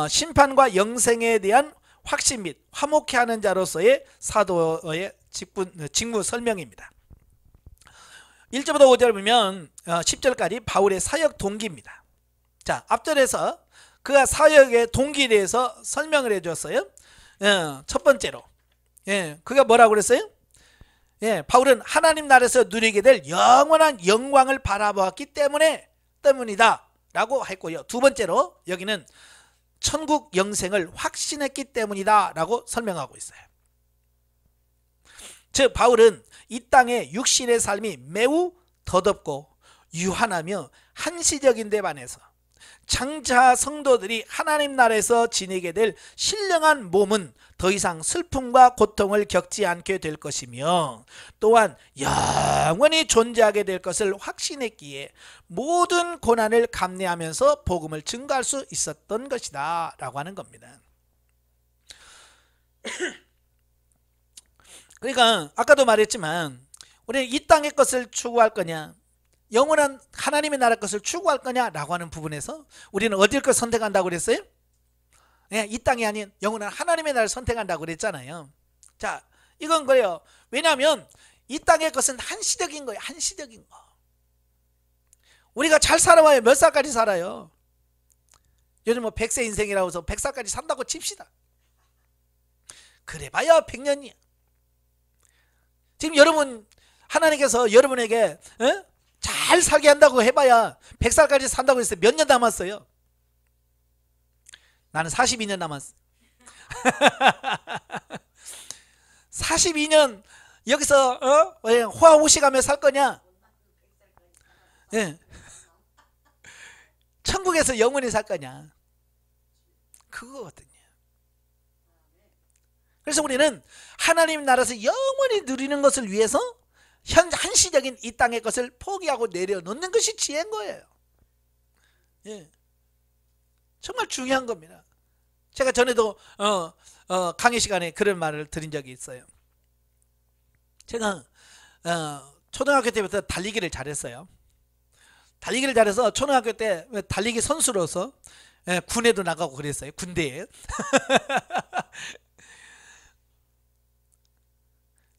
심판과 영생에 대한 확신 및 화목해하는 자로서의 사도의 직무 설명입니다. 1절부터 5절 보면 10절까지 바울의 사역 동기입니다. 자, 앞절에서 그가 사역의 동기에 대해서 설명을 해줬어요. 첫 번째로 그가 뭐라고 그랬어요? 바울은 하나님 나라에서 누리게 될 영원한 영광을 바라보았기 때문이다 라고 했고요. 두 번째로 여기는 천국 영생을 확신했기 때문이다 라고 설명하고 있어요. 즉 바울은 이 땅의 육신의 삶이 매우 더덥고 유한하며 한시적인 데 반해서 장차 성도들이 하나님 나라에서 지니게 될 신령한 몸은 더 이상 슬픔과 고통을 겪지 않게 될 것이며 또한 영원히 존재하게 될 것을 확신했기에 모든 고난을 감내하면서 복음을 증거할 수 있었던 것이다 라고 하는 겁니다. 그러니까 아까도 말했지만 우리는 이 땅의 것을 추구할 거냐, 영원한 하나님의 나라 것을 추구할 거냐라고 하는 부분에서 우리는 어딜 것 선택한다고 그랬어요? 이 땅이 아닌 영원한 하나님의 나라를 선택한다고 그랬잖아요. 자, 이건 그래요. 왜냐하면 이 땅의 것은 한시적인 거예요. 한시적인 거. 우리가 잘 살아봐야 몇 살까지 살아요? 요즘 100세 인생이라고 해서 100살까지 산다고 칩시다. 그래봐야 100년이야. 지금 여러분, 하나님께서 여러분에게 잘 살게 한다고 해봐야 100살까지 산다고 했어요. 몇 년 남았어요? 나는 42년 남았어. 42년 여기서 호화호식하며 살 거냐? 천국에서 영원히 살 거냐? 그거거든요. 그래서 우리는 하나님 나라에서 영원히 누리는 것을 위해서 한시적인 이 땅의 것을 포기하고 내려놓는 것이 지혜인 거예요. 예. 정말 중요한 겁니다. 제가 전에도 강의 시간에 그런 말을 드린 적이 있어요. 제가 초등학교 때부터 달리기를 잘했어요. 달리기를 잘해서 초등학교 때 달리기 선수로서 군에도 나가고 그랬어요. 군대에.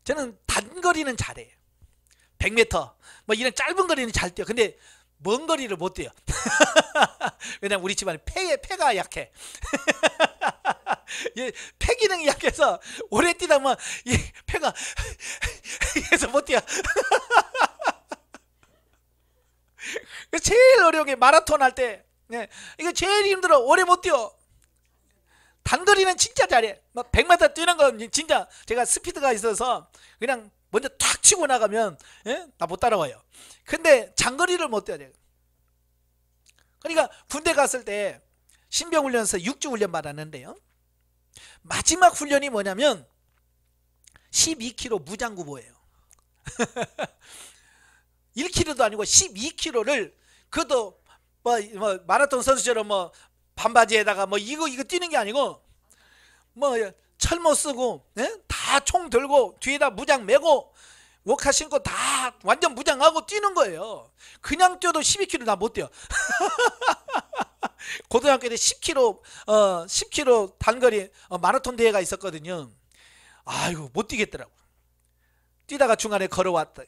저는 단거리는 잘해요. 100m 뭐 이런 짧은 거리는 잘 뛰어. 근데 먼 거리를 못 뛰어. 왜냐면 우리 집안에 폐가 약해. 폐 기능이 약해서 오래 뛰다 보면 이 폐가 해서 못 뛰어. 제일 어려운 게 마라톤 할 때, 이거 제일 힘들어. 오래 못 뛰어. 단거리는 진짜 잘해. 막 100m 뛰는 건 진짜 제가 스피드가 있어서 그냥 먼저 탁 치고 나가면 나 못 따라와요. 근데 장거리를 못 뛰어야 돼. 그러니까 군대 갔을 때 신병훈련소 6주 훈련 받았는데요. 마지막 훈련이 뭐냐면 12km 무장구보예요. 1km도 아니고 12km를 그것도 뭐 마라톤 선수처럼 뭐 반바지에다가 뭐 이거 뛰는 게 아니고 뭐 철모 쓰고 다 총 들고 뒤에다 무장 메고 워카 신고 다 완전 무장하고 뛰는 거예요. 그냥 뛰어도 12km 나 못 뛰어. 고등학교 때 10km 단거리 마라톤 대회가 있었거든요. 아이고 못 뛰겠더라고. 뛰다가 중간에 걸어왔다.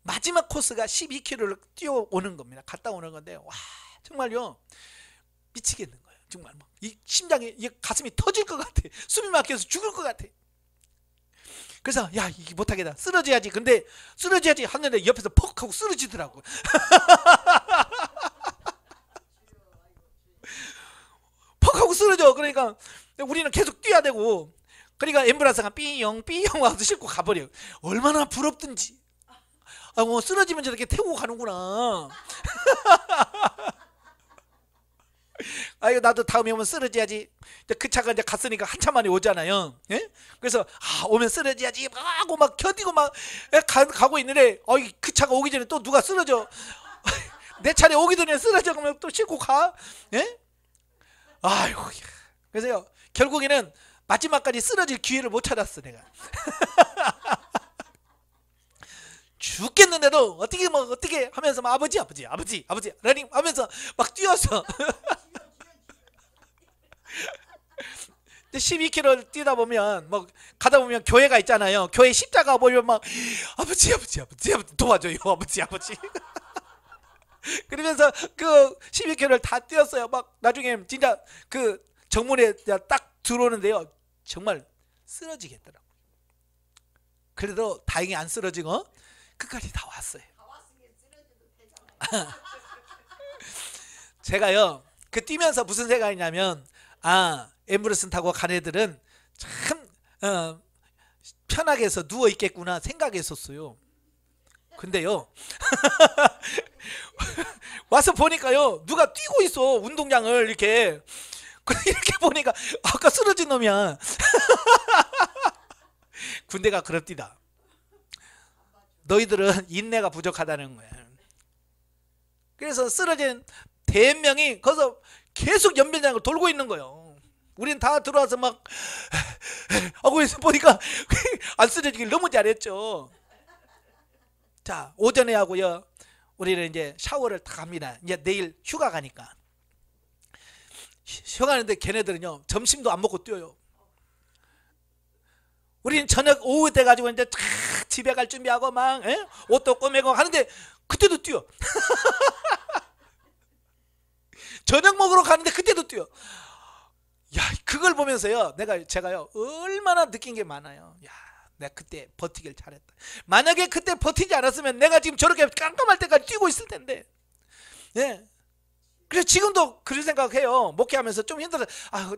마지막 코스가 12km를 뛰어오는 겁니다. 갔다 오는 건데 와 정말요 미치겠는 거예요. 정말 이 심장이 이 가슴이 터질 것 같아. 숨이 막혀서 죽을 것 같아. 그래서 야 이게 못하겠다. 쓰러져야지. 근데 쓰러져야지 하는데 옆에서 퍽 하고 쓰러지더라고. 퍽 하고 쓰러져. 그러니까 우리는 계속 뛰어야 되고, 그러니까 앰뷸런스가 삐용 와서 싣고 가버려. 얼마나 부럽든지. 쓰러지면 저렇게 태우고 가는구나. 아이고 나도 다음에 오면 쓰러져야지. 그 차가 이제 갔으니까 한참 만에 오잖아요. 예? 그래서 오면 쓰러져야지 하고 막 견디고 막 가고 있는데 그 차가 오기 전에 또 누가 쓰러져. 내 차례 오기 전에 쓰러져. 그러면 또 싣고 가. 예? 아이고. 그래서요 결국에는 마지막까지 쓰러질 기회를 못 찾았어 내가. 죽겠는데도 어떻게 하면서 막 아버지 라닝 하면서 막 뛰어서 12km 뛰다 보면 뭐 가다 보면 교회가 있잖아요. 교회 십자가 보면 막 아버지 도와줘요. 아버지 그러면서 그 12km를 다 뛰었어요. 막 나중에 진짜 그 정문에 딱 들어오는데요. 정말 쓰러지겠더라고. 그래도 다행히 안 쓰러지고 끝까지 다 왔어요. 제가요 그 뛰면서 무슨 생각이냐면 앰뷸런스 타고 간 애들은 참 편하게 해서 누워 있겠구나 생각했었어요. 근데요 와서 보니까요 누가 뛰고 있어. 운동장을 이렇게 보니까 아까 쓰러진 놈이야. 군대가 그렇디다. 너희들은 인내가 부족하다는 거야. 그래서 쓰러진 대명이 거기서 계속 연변장을 돌고 있는 거예요. 우린 다 들어와서 막 하고 보니까 안 쓰러지길 너무 잘했죠. 자, 오전에 하고요 우리는 이제 샤워를 다 합니다. 이제 내일 휴가 가니까. 휴가 가는데 걔네들은요 점심도 안 먹고 뛰어요. 우리는 저녁 오후 때 가지고 이제 집에 갈 준비하고 막 옷도 꼬매고 하는데 그때도 뛰어. 저녁 먹으러 가는데 그때도 뛰어. 야, 그걸 보면서요 제가요 얼마나 느낀 게 많아요. 야, 내가 그때 버티길 잘했다. 만약에 그때 버티지 않았으면 내가 지금 저렇게 깜깜할 때까지 뛰고 있을 텐데. 예. 그래서 지금도 그런 생각해요. 목회하면서 좀 힘들어.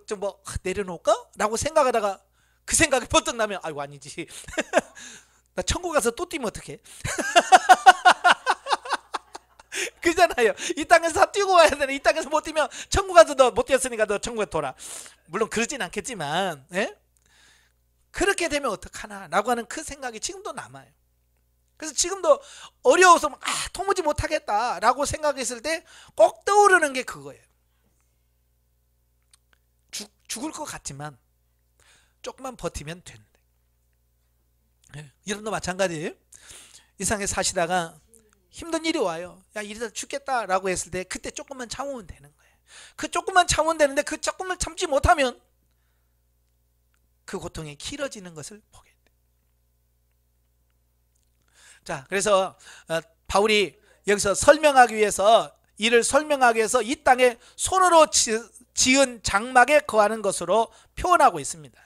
좀 뭐 내려놓을까? 라고 생각하다가 그 생각이 번뜩 나면 아이고 아니지. 나 천국 가서 또 뛰면 어떡해? 그잖아요. 이 땅에서 다 뛰고 와야 되네. 이 땅에서 못 뛰면 천국 가서 너 못 뛰었으니까 너 천국에 돌아. 물론 그러진 않겠지만, 예? 그렇게 되면 어떡하나 라고 하는 그 생각이 지금도 남아요. 그래서 지금도 어려워서 도무지 못하겠다 라고 생각했을 때 꼭 떠오르는 게 그거예요. 죽을 것 같지만 조금만 버티면 되는데. 예, 여러분도 마찬가지예요. 이 세상에 사시다가 힘든 일이 와요. 야, 이러다 죽겠다 라고 했을 때 그때 조금만 참으면 되는 거예요. 그 조금만 참으면 되는데 그 조금만 참지 못하면 그 고통이 길어지는 것을 보게 돼요. 자, 그래서 바울이 여기서 설명하기 위해서, 이를 설명하기 위해서 이 땅에 손으로 지은 장막에 거하는 것으로 표현하고 있습니다.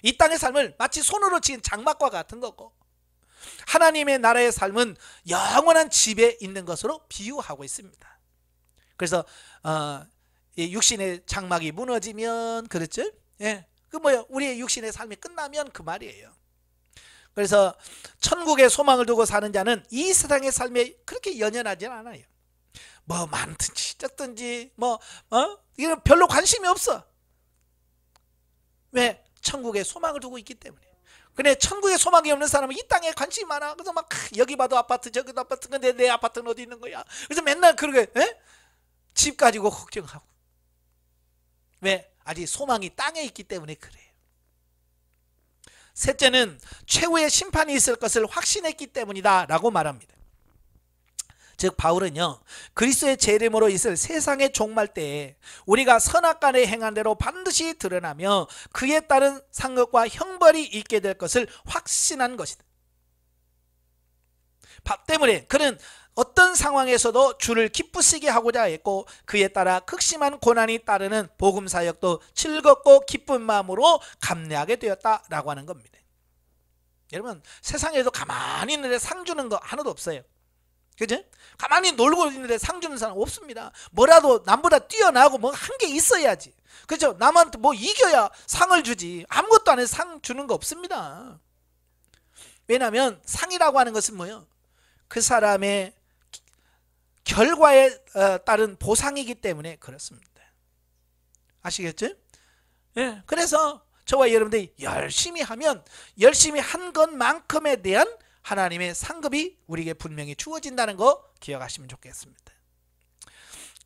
이 땅의 삶을 마치 손으로 지은 장막과 같은 거고, 하나님의 나라의 삶은 영원한 집에 있는 것으로 비유하고 있습니다. 그래서 이 육신의 장막이 무너지면, 그렇죠? 예, 그 뭐예요? 우리의 육신의 삶이 끝나면 그 말이에요. 그래서 천국의 소망을 두고 사는 자는 이 세상의 삶에 그렇게 연연하지 않아요. 뭐 많든지 적든지 이건 별로 관심이 없어. 왜? 천국의 소망을 두고 있기 때문에. 근데 천국에 소망이 없는 사람은 이 땅에 관심이 많아. 그래서 막 여기 봐도 아파트 저기도 아파트, 근데 내 아파트는 어디 있는 거야? 그래서 맨날 그러게 집 가지고 걱정하고. 왜? 아직 소망이 땅에 있기 때문에 그래요. 셋째는 최후의 심판이 있을 것을 확신했기 때문이다 라고 말합니다. 즉 바울은요, 그리스도의 재림으로 있을 세상의 종말 때에 우리가 선악간에 행한 대로 반드시 드러나며 그에 따른 상급과 형벌이 있게 될 것을 확신한 것이다. 때문에 그는 어떤 상황에서도 주를 기쁘시게 하고자 했고, 그에 따라 극심한 고난이 따르는 복음 사역도 즐겁고 기쁜 마음으로 감내하게 되었다라고 하는 겁니다. 여러분, 세상에도 가만히 있는데 상 주는 거 하나도 없어요. 그죠? 가만히 놀고 있는데 상 주는 사람 없습니다. 뭐라도 남보다 뛰어나고 뭐 한 게 있어야지. 그죠? 남한테 뭐 이겨야 상을 주지. 아무것도 안 해서 상 주는 거 없습니다. 왜냐하면 상이라고 하는 것은 뭐예요? 그 사람의 결과에 따른 보상이기 때문에 그렇습니다. 아시겠죠? 예. 그래서 저와 여러분들이 열심히 하면 열심히 한 것만큼에 대한 하나님의 상급이 우리에게 분명히 주어진다는 거 기억하시면 좋겠습니다.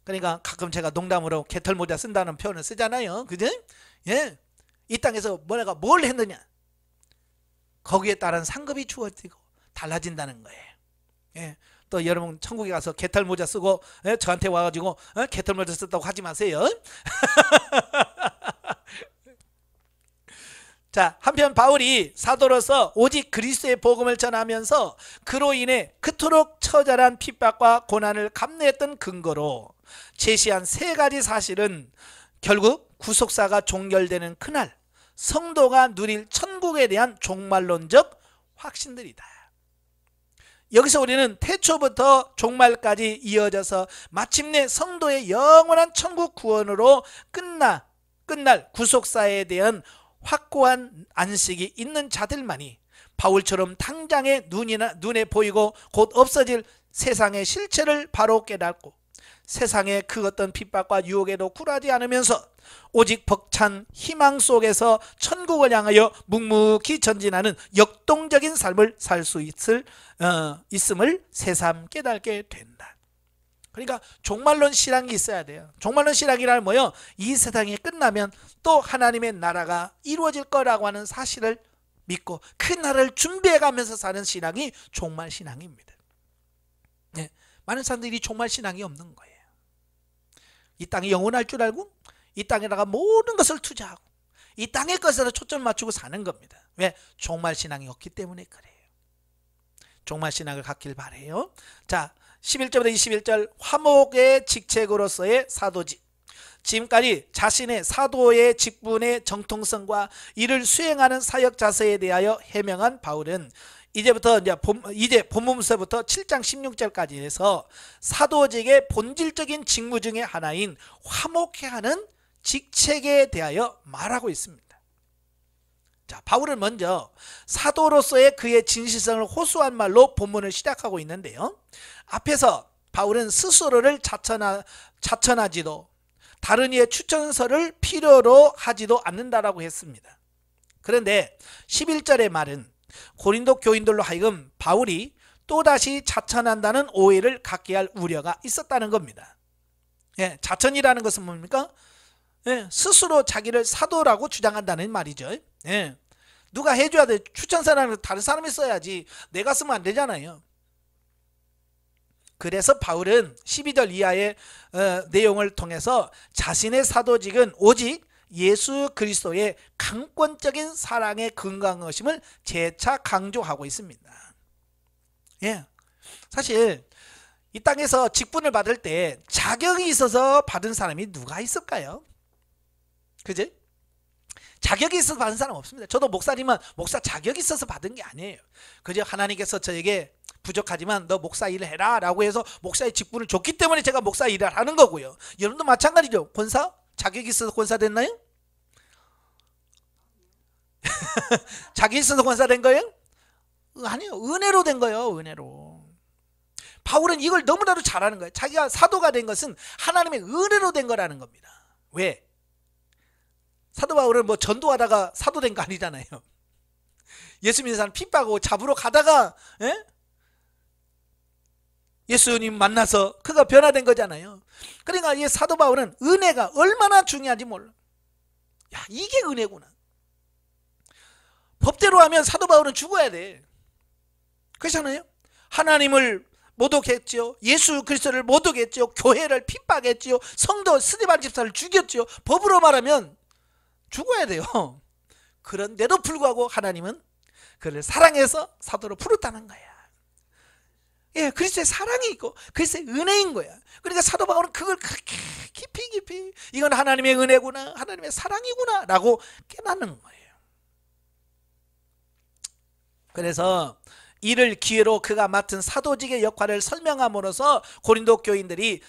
그러니까 가끔 제가 농담으로 개털모자 쓴다는 표현을 쓰잖아요. 그죠? 예. 이 땅에서 내가 뭘 했느냐, 거기에 따른 상급이 주어지고 달라진다는 거예요. 예. 또 여러분 천국에 가서 개털모자 쓰고 저한테 와가지고 개털모자 썼다고 하지 마세요. 자, 한편 바울이 사도로서 오직 그리스도의 복음을 전하면서 그로 인해 그토록 처절한 핍박과 고난을 감내했던 근거로 제시한 세 가지 사실은 결국 구속사가 종결되는 그날 성도가 누릴 천국에 대한 종말론적 확신들이다. 여기서 우리는 태초부터 종말까지 이어져서 마침내 성도의 영원한 천국 구원으로 끝날 구속사에 대한 확고한 안식이 있는 자들만이 바울처럼 당장의 눈에 보이고 곧 없어질 세상의 실체를 바로 깨닫고 세상의 그 어떤 핍박과 유혹에도 굴하지 않으면서 오직 벅찬 희망 속에서 천국을 향하여 묵묵히 전진하는 역동적인 삶을 살 수 있음을 새삼 깨닫게 된다. 그러니까 종말론 신앙이 있어야 돼요. 종말론 신앙이란 뭐예요? 이 세상이 끝나면 또 하나님의 나라가 이루어질 거라고 하는 사실을 믿고 그 나라를 준비해가면서 사는 신앙이 종말 신앙입니다. 네, 많은 사람들이 종말 신앙이 없는 거예요. 이 땅이 영원할 줄 알고 이 땅에다가 모든 것을 투자하고 이 땅의 것에다 초점 맞추고 사는 겁니다. 왜? 종말 신앙이 없기 때문에 그래요. 종말 신앙을 갖길 바래요. 자, 11절부터 21절 화목의 직책으로서의 사도직. 지금까지 자신의 사도의 직분의 정통성과 이를 수행하는 사역 자세에 대하여 해명한 바울은 이제부터 이제 본문서부터 7장 16절까지 해서 사도직의 본질적인 직무 중에 하나인 화목해 하는 직책에 대하여 말하고 있습니다. 자, 바울은 먼저 사도로서의 그의 진실성을 호소한 말로 본문을 시작하고 있는데요. 앞에서 바울은 스스로를 자천하지도 다른 이의 추천서를 필요로 하지도 않는다라고 했습니다. 그런데 11절의 말은 고린도 교인들로 하여금 바울이 또다시 자천한다는 오해를 갖게 할 우려가 있었다는 겁니다. 예, 자천이라는 것은 뭡니까? 예, 스스로 자기를 사도라고 주장한다는 말이죠. 예, 누가 해줘야 돼. 추천서라는 거 다른 사람이 써야지 내가 쓰면 안 되잖아요. 그래서 바울은 12절 이하의 내용을 통해서 자신의 사도직은 오직 예수 그리스도의 강권적인 사랑에 근거한 것임을 재차 강조하고 있습니다. 예, 사실 이 땅에서 직분을 받을 때 자격이 있어서 받은 사람이 누가 있을까요? 그지? 자격이 있어서 받은 사람 없습니다. 저도 목사님은 목사 자격이 있어서 받은 게 아니에요. 그저 하나님께서 저에게 부족하지만 너 목사 일을 해라 라고 해서 목사의 직분을 줬기 때문에 제가 목사 일을 하는 거고요. 여러분도 마찬가지죠. 권사? 자격이 있어서 권사 됐나요? 자격이 있어서 권사 된 거예요? 아니요. 은혜로 된 거예요. 은혜로. 바울은 이걸 너무나도 잘하는 거예요. 자기가 사도가 된 것은 하나님의 은혜로 된 거라는 겁니다. 왜? 사도 바울은 뭐 전도하다가 사도 된 거 아니잖아요. 예수 믿는 사람 핍박하고 잡으러 가다가 예수님 만나서 그가 변화된 거잖아요. 그러니까 이 사도 바울은 은혜가 얼마나 중요한지 몰라. 야, 이게 은혜구나. 법대로 하면 사도 바울은 죽어야 돼. 그렇잖아요. 하나님을 모독했지요. 예수 그리스도를 모독했지요. 교회를 핍박했지요. 성도 스데반 집사를 죽였지요. 법으로 말하면 죽어야 돼요. 그런데도 불구하고 하나님은 그를 사랑해서 사도로 부르다는 거야. 예, 그리스도의 사랑이 있고 그리스도의 은혜인 거야. 그러니까 사도 바울은 그걸 그렇게 깊이 이건 하나님의 은혜구나, 하나님의 사랑이구나 라고 깨닫는 거예요. 그래서 이를 기회로 그가 맡은 사도직의 역할을 설명함으로써 고린도 교인들이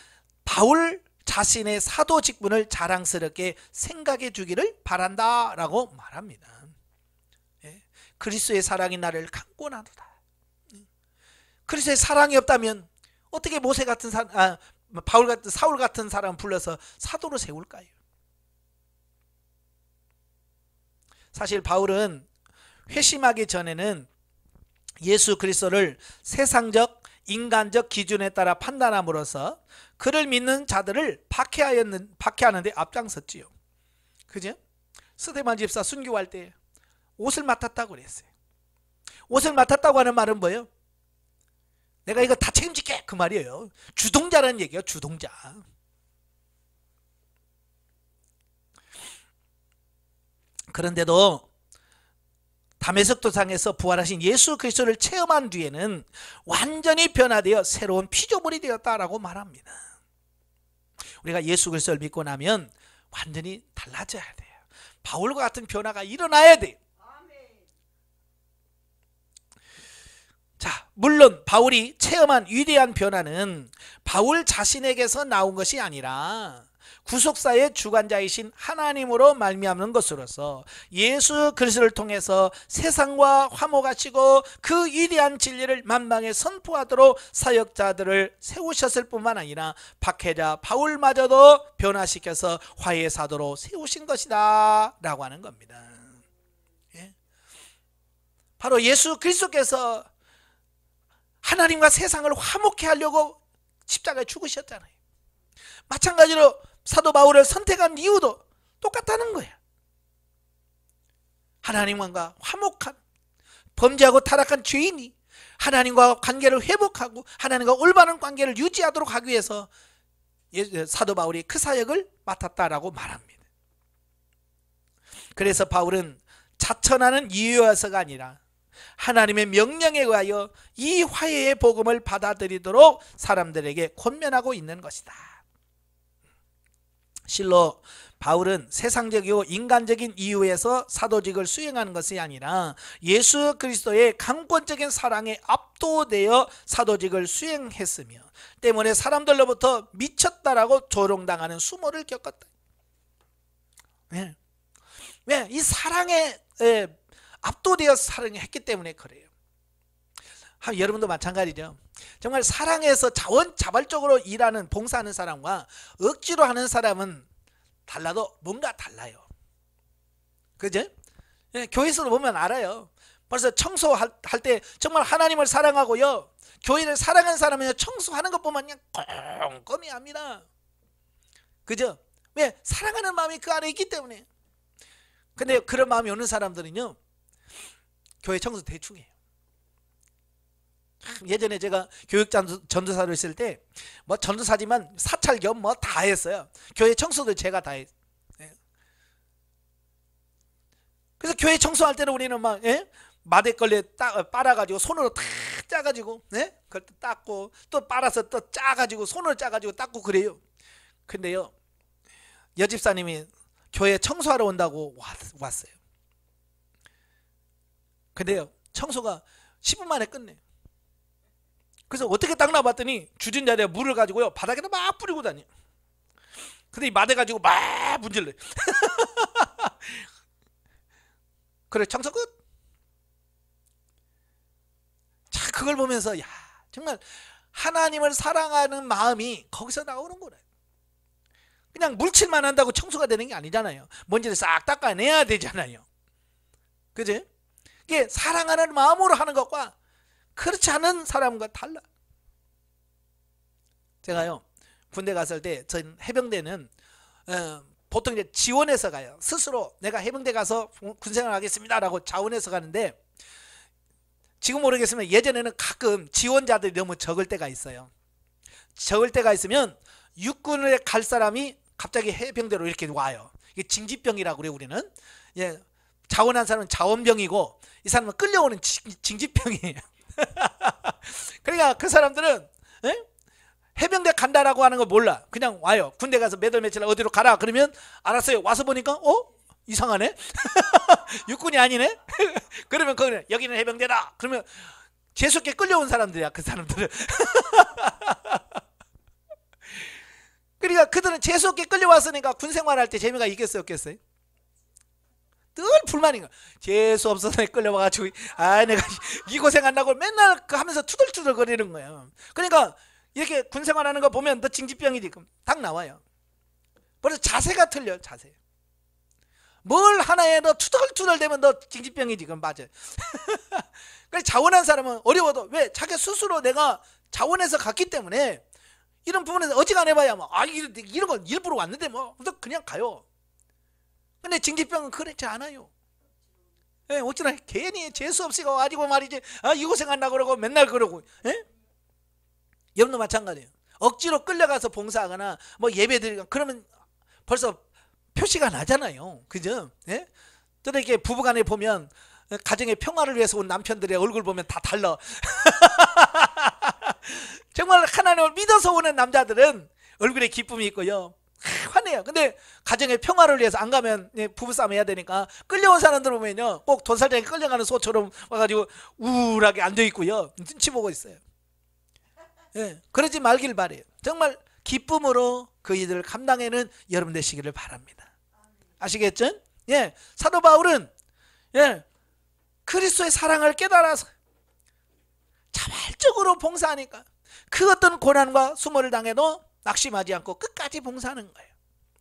바울 자신의 사도 직분을 자랑스럽게 생각해 주기를 바란다 라고 말합니다. 예, 그리스도의 사랑이 나를 강권하도다. 그리스도의 사랑이 없다면 어떻게 모세 같은 바울 같은 사울 같은 사람 불러서 사도로 세울까요? 사실 바울은 회심하기 전에는 예수 그리스도를 세상적 인간적 기준에 따라 판단함으로써 그를 믿는 자들을 박해하는데 앞장섰지요. 그죠? 스데반 집사 순교할 때 옷을 맡았다고 그랬어요. 옷을 맡았다고 하는 말은 뭐예요? 내가 이거 다 책임질게 그 말이에요. 주동자라는 얘기예요. 주동자. 그런데도 다메섹 도상에서 부활하신 예수 그리스도를 체험한 뒤에는 완전히 변화되어 새로운 피조물이 되었다라고 말합니다. 우리가 예수 그리스도를 믿고 나면 완전히 달라져야 돼요. 바울과 같은 변화가 일어나야 돼요. 자, 물론 바울이 체험한 위대한 변화는 바울 자신에게서 나온 것이 아니라 구속사의 주관자이신 하나님으로 말미암는 것으로서 예수 그리스도를 통해서 세상과 화목하시고 그 위대한 진리를 만방에 선포하도록 사역자들을 세우셨을 뿐만 아니라 박해자 바울마저도 변화시켜서 화해의 사도로 세우신 것이다 라고 하는 겁니다. 예? 바로 예수 그리스도께서 하나님과 세상을 화목케 하려고 십자가에 죽으셨잖아요. 마찬가지로 사도 바울을 선택한 이유도 똑같다는 거예요. 하나님과 화목한 범죄하고 타락한 죄인이 하나님과 관계를 회복하고 하나님과 올바른 관계를 유지하도록 하기 위해서 사도 바울이 그 사역을 맡았다라고 말합니다. 그래서 바울은 자천하는 이유여서가 아니라 하나님의 명령에 의하여 이 화해의 복음을 받아들이도록 사람들에게 권면하고 있는 것이다. 실로 바울은 세상적이고 인간적인 이유에서 사도직을 수행하는 것이 아니라 예수 그리스도의 강권적인 사랑에 압도되어 사도직을 수행했으며 때문에 사람들로부터 미쳤다라고 조롱당하는 수모를 겪었다. 왜? 이 사랑에 압도되어 사랑했기 때문에 그래요. 여러분도 마찬가지죠. 정말 사랑해서 자발적으로 일하는 봉사하는 사람과 억지로 하는 사람은 달라도 뭔가 달라요. 그죠? 예, 교회에서도 보면 알아요. 벌써 청소할 때 정말 하나님을 사랑하고요, 교회를 사랑하는 사람은 청소하는 것 보면 그냥 꼼꼼히 합니다. 그죠? 왜? 사랑하는 마음이 그 안에 있기 때문에. 근데 그런 마음이 오는 사람들은요, 교회 청소 대충 해요. 예전에 제가 교육 전도사로 있을 때 뭐 전도사지만 사찰 겸 뭐 다 했어요. 교회 청소도 제가 다 했어요. 그래서 교회 청소할 때는 우리는 막 마대걸레 빨아가지고 손으로 탁 짜가지고 그걸 또 닦고, 또 빨아서 또 짜가지고 손으로 짜가지고 닦고 그래요. 근데요, 여집사님이 교회 청소하러 온다고 왔어요. 근데요, 청소가 10분 만에 끝내요. 그래서 어떻게 닦나 봤더니 주전 자리에 물을 가지고요, 바닥에다 막 뿌리고 다녀. 근데 이 마대 가지고 막 문질러요. 그래, 청소 끝. 자, 그걸 보면서 야, 정말 하나님을 사랑하는 마음이 거기서 나오는 거래. 그냥 물칠만 한다고 청소가 되는 게 아니잖아요. 먼지를 싹 닦아내야 되잖아요. 그지? 이게 사랑하는 마음으로 하는 것과 그렇지 않은 사람과 달라. 제가요, 군대 갔을 때, 전 해병대는 보통 이제 지원해서 가요. 스스로 내가 해병대 가서 군생활 하겠습니다라고 자원해서 가는데, 지금 모르겠으면 예전에는 가끔 지원자들이 너무 적을 때가 있어요. 적을 때가 있으면 육군에 갈 사람이 갑자기 해병대로 이렇게 와요. 이게 징집병이라고 그래요, 우리는. 예, 자원한 사람은 자원병이고, 이 사람은 끌려오는 징집병이에요. 그러니까 그 사람들은 해병대 간다라고 하는 거 몰라. 그냥 와요. 군대 가서 몇 월 며칠 어디로 가라 그러면 알았어요. 와서 보니까 이상하네. 육군이 아니네. 그러면 거기는 여기는 해병대다. 그러면 재수없게 끌려온 사람들이야, 그 사람들은. 그러니까 그들은 재수없게 끌려왔으니까 군 생활할 때 재미가 있겠어요, 없겠어요? 늘 불만인 거야. 재수 없어서 끌려와가지고 내가 이 고생한다고 맨날 하면서 투덜투덜 거리는 거예요. 그러니까 이렇게 군 생활하는 거 보면 너 징집병이지 그럼 딱 나와요. 그래서 자세가 틀려. 자세. 뭘 하나에 너 투덜투덜 되면 너 징집병이지 그럼 맞아요. 그래서 자원한 사람은 어려워도 왜? 자기 스스로 내가 자원해서 갔기 때문에 이런 부분에서 어지간해봐야 뭐 이런 건 일부러 왔는데 뭐 그냥 가요. 근데 징집병은 그렇지 않아요. 예, 어찌나 괜히 재수없이 가지고 말이지 이 고생한다고 그러고 맨날 그러고. 여러분도 마찬가지예요. 억지로 끌려가서 봉사하거나 뭐 예배드리거나 그러면 벌써 표시가 나잖아요. 그죠? 예? 또 이렇게 부부간에 보면 가정의 평화를 위해서 온 남편들의 얼굴 보면 다 달라. 정말 하나님을 믿어서 오는 남자들은 얼굴에 기쁨이 있고요, 화내요. 근데 가정의 평화를 위해서 안 가면 부부싸움 해야 되니까 끌려온 사람들 보면요, 꼭 돈살장에 끌려가는 소처럼 와가지고 우울하게 앉아있고요, 눈치 보고 있어요. 예, 그러지 말길 바래요. 정말 기쁨으로 그 일을 감당해는 여러분 되시기를 바랍니다. 아시겠죠? 예, 사도 바울은 그리스도의 사랑을 깨달아서 자발적으로 봉사하니까 그 어떤 고난과 수모를 당해도 낙심하지 않고 끝까지 봉사하는 거예요.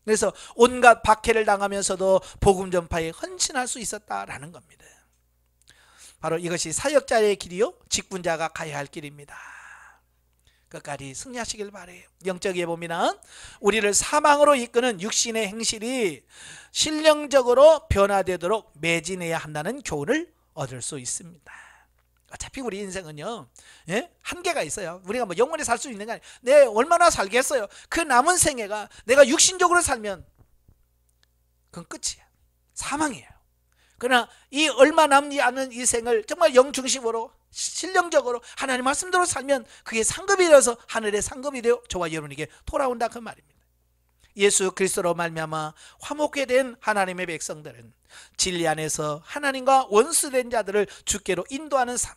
그래서 온갖 박해를 당하면서도 복음 전파에 헌신할 수 있었다라는 겁니다. 바로 이것이 사역자의 길이요, 직분자가 가야 할 길입니다. 끝까지 승리하시길 바래요. 영적에 보면 우리를 사망으로 이끄는 육신의 행실이 신령적으로 변화되도록 매진해야 한다는 교훈을 얻을 수 있습니다. 어차피 우리 인생은요, 한계가 있어요. 우리가 뭐 영원히 살 수 있는 게 아니에요. 내 얼마나 살겠어요. 그 남은 생애가 내가 육신적으로 살면 그건 끝이야. 사망이에요. 그러나 이 얼마 남지 않은 이 생을 정말 영중심으로 신령적으로 하나님 말씀대로 살면 그게 상급이 되어서 하늘의 상급이 되어 저와 여러분에게 돌아온다, 그 말입니다. 예수 그리스도로 말미암아 화목게 된 하나님의 백성들은 진리 안에서 하나님과 원수된 자들을 주께로 인도하는 삶,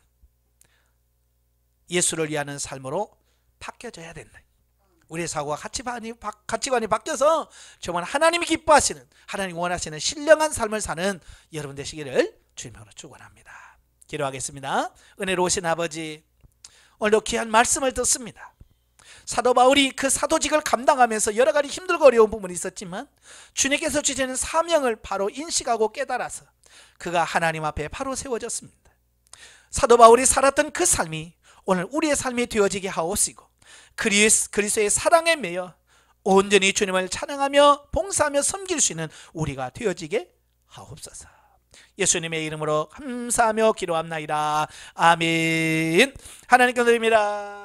예수를 위하는 삶으로 바뀌어져야 된다. 우리의 사고가 가치관이 바뀌어서 정말 하나님이 기뻐하시는, 하나님이 원하시는 신령한 삶을 사는 여러분 되시기를 주님으로 축원합니다. 기도하겠습니다. 은혜로우신 아버지, 오늘도 귀한 말씀을 듣습니다. 사도 바울이 그 사도직을 감당하면서 여러 가지 힘들고 어려운 부분이 있었지만 주님께서 주시는 사명을 바로 인식하고 깨달아서 그가 하나님 앞에 바로 세워졌습니다. 사도 바울이 살았던 그 삶이 오늘 우리의 삶이 되어지게 하옵시고 그리스도의 사랑에 매여 온전히 주님을 찬양하며 봉사하며 섬길 수 있는 우리가 되어지게 하옵소서. 예수님의 이름으로 감사하며 기도합나이다. 아멘. 하나님께 드립니다.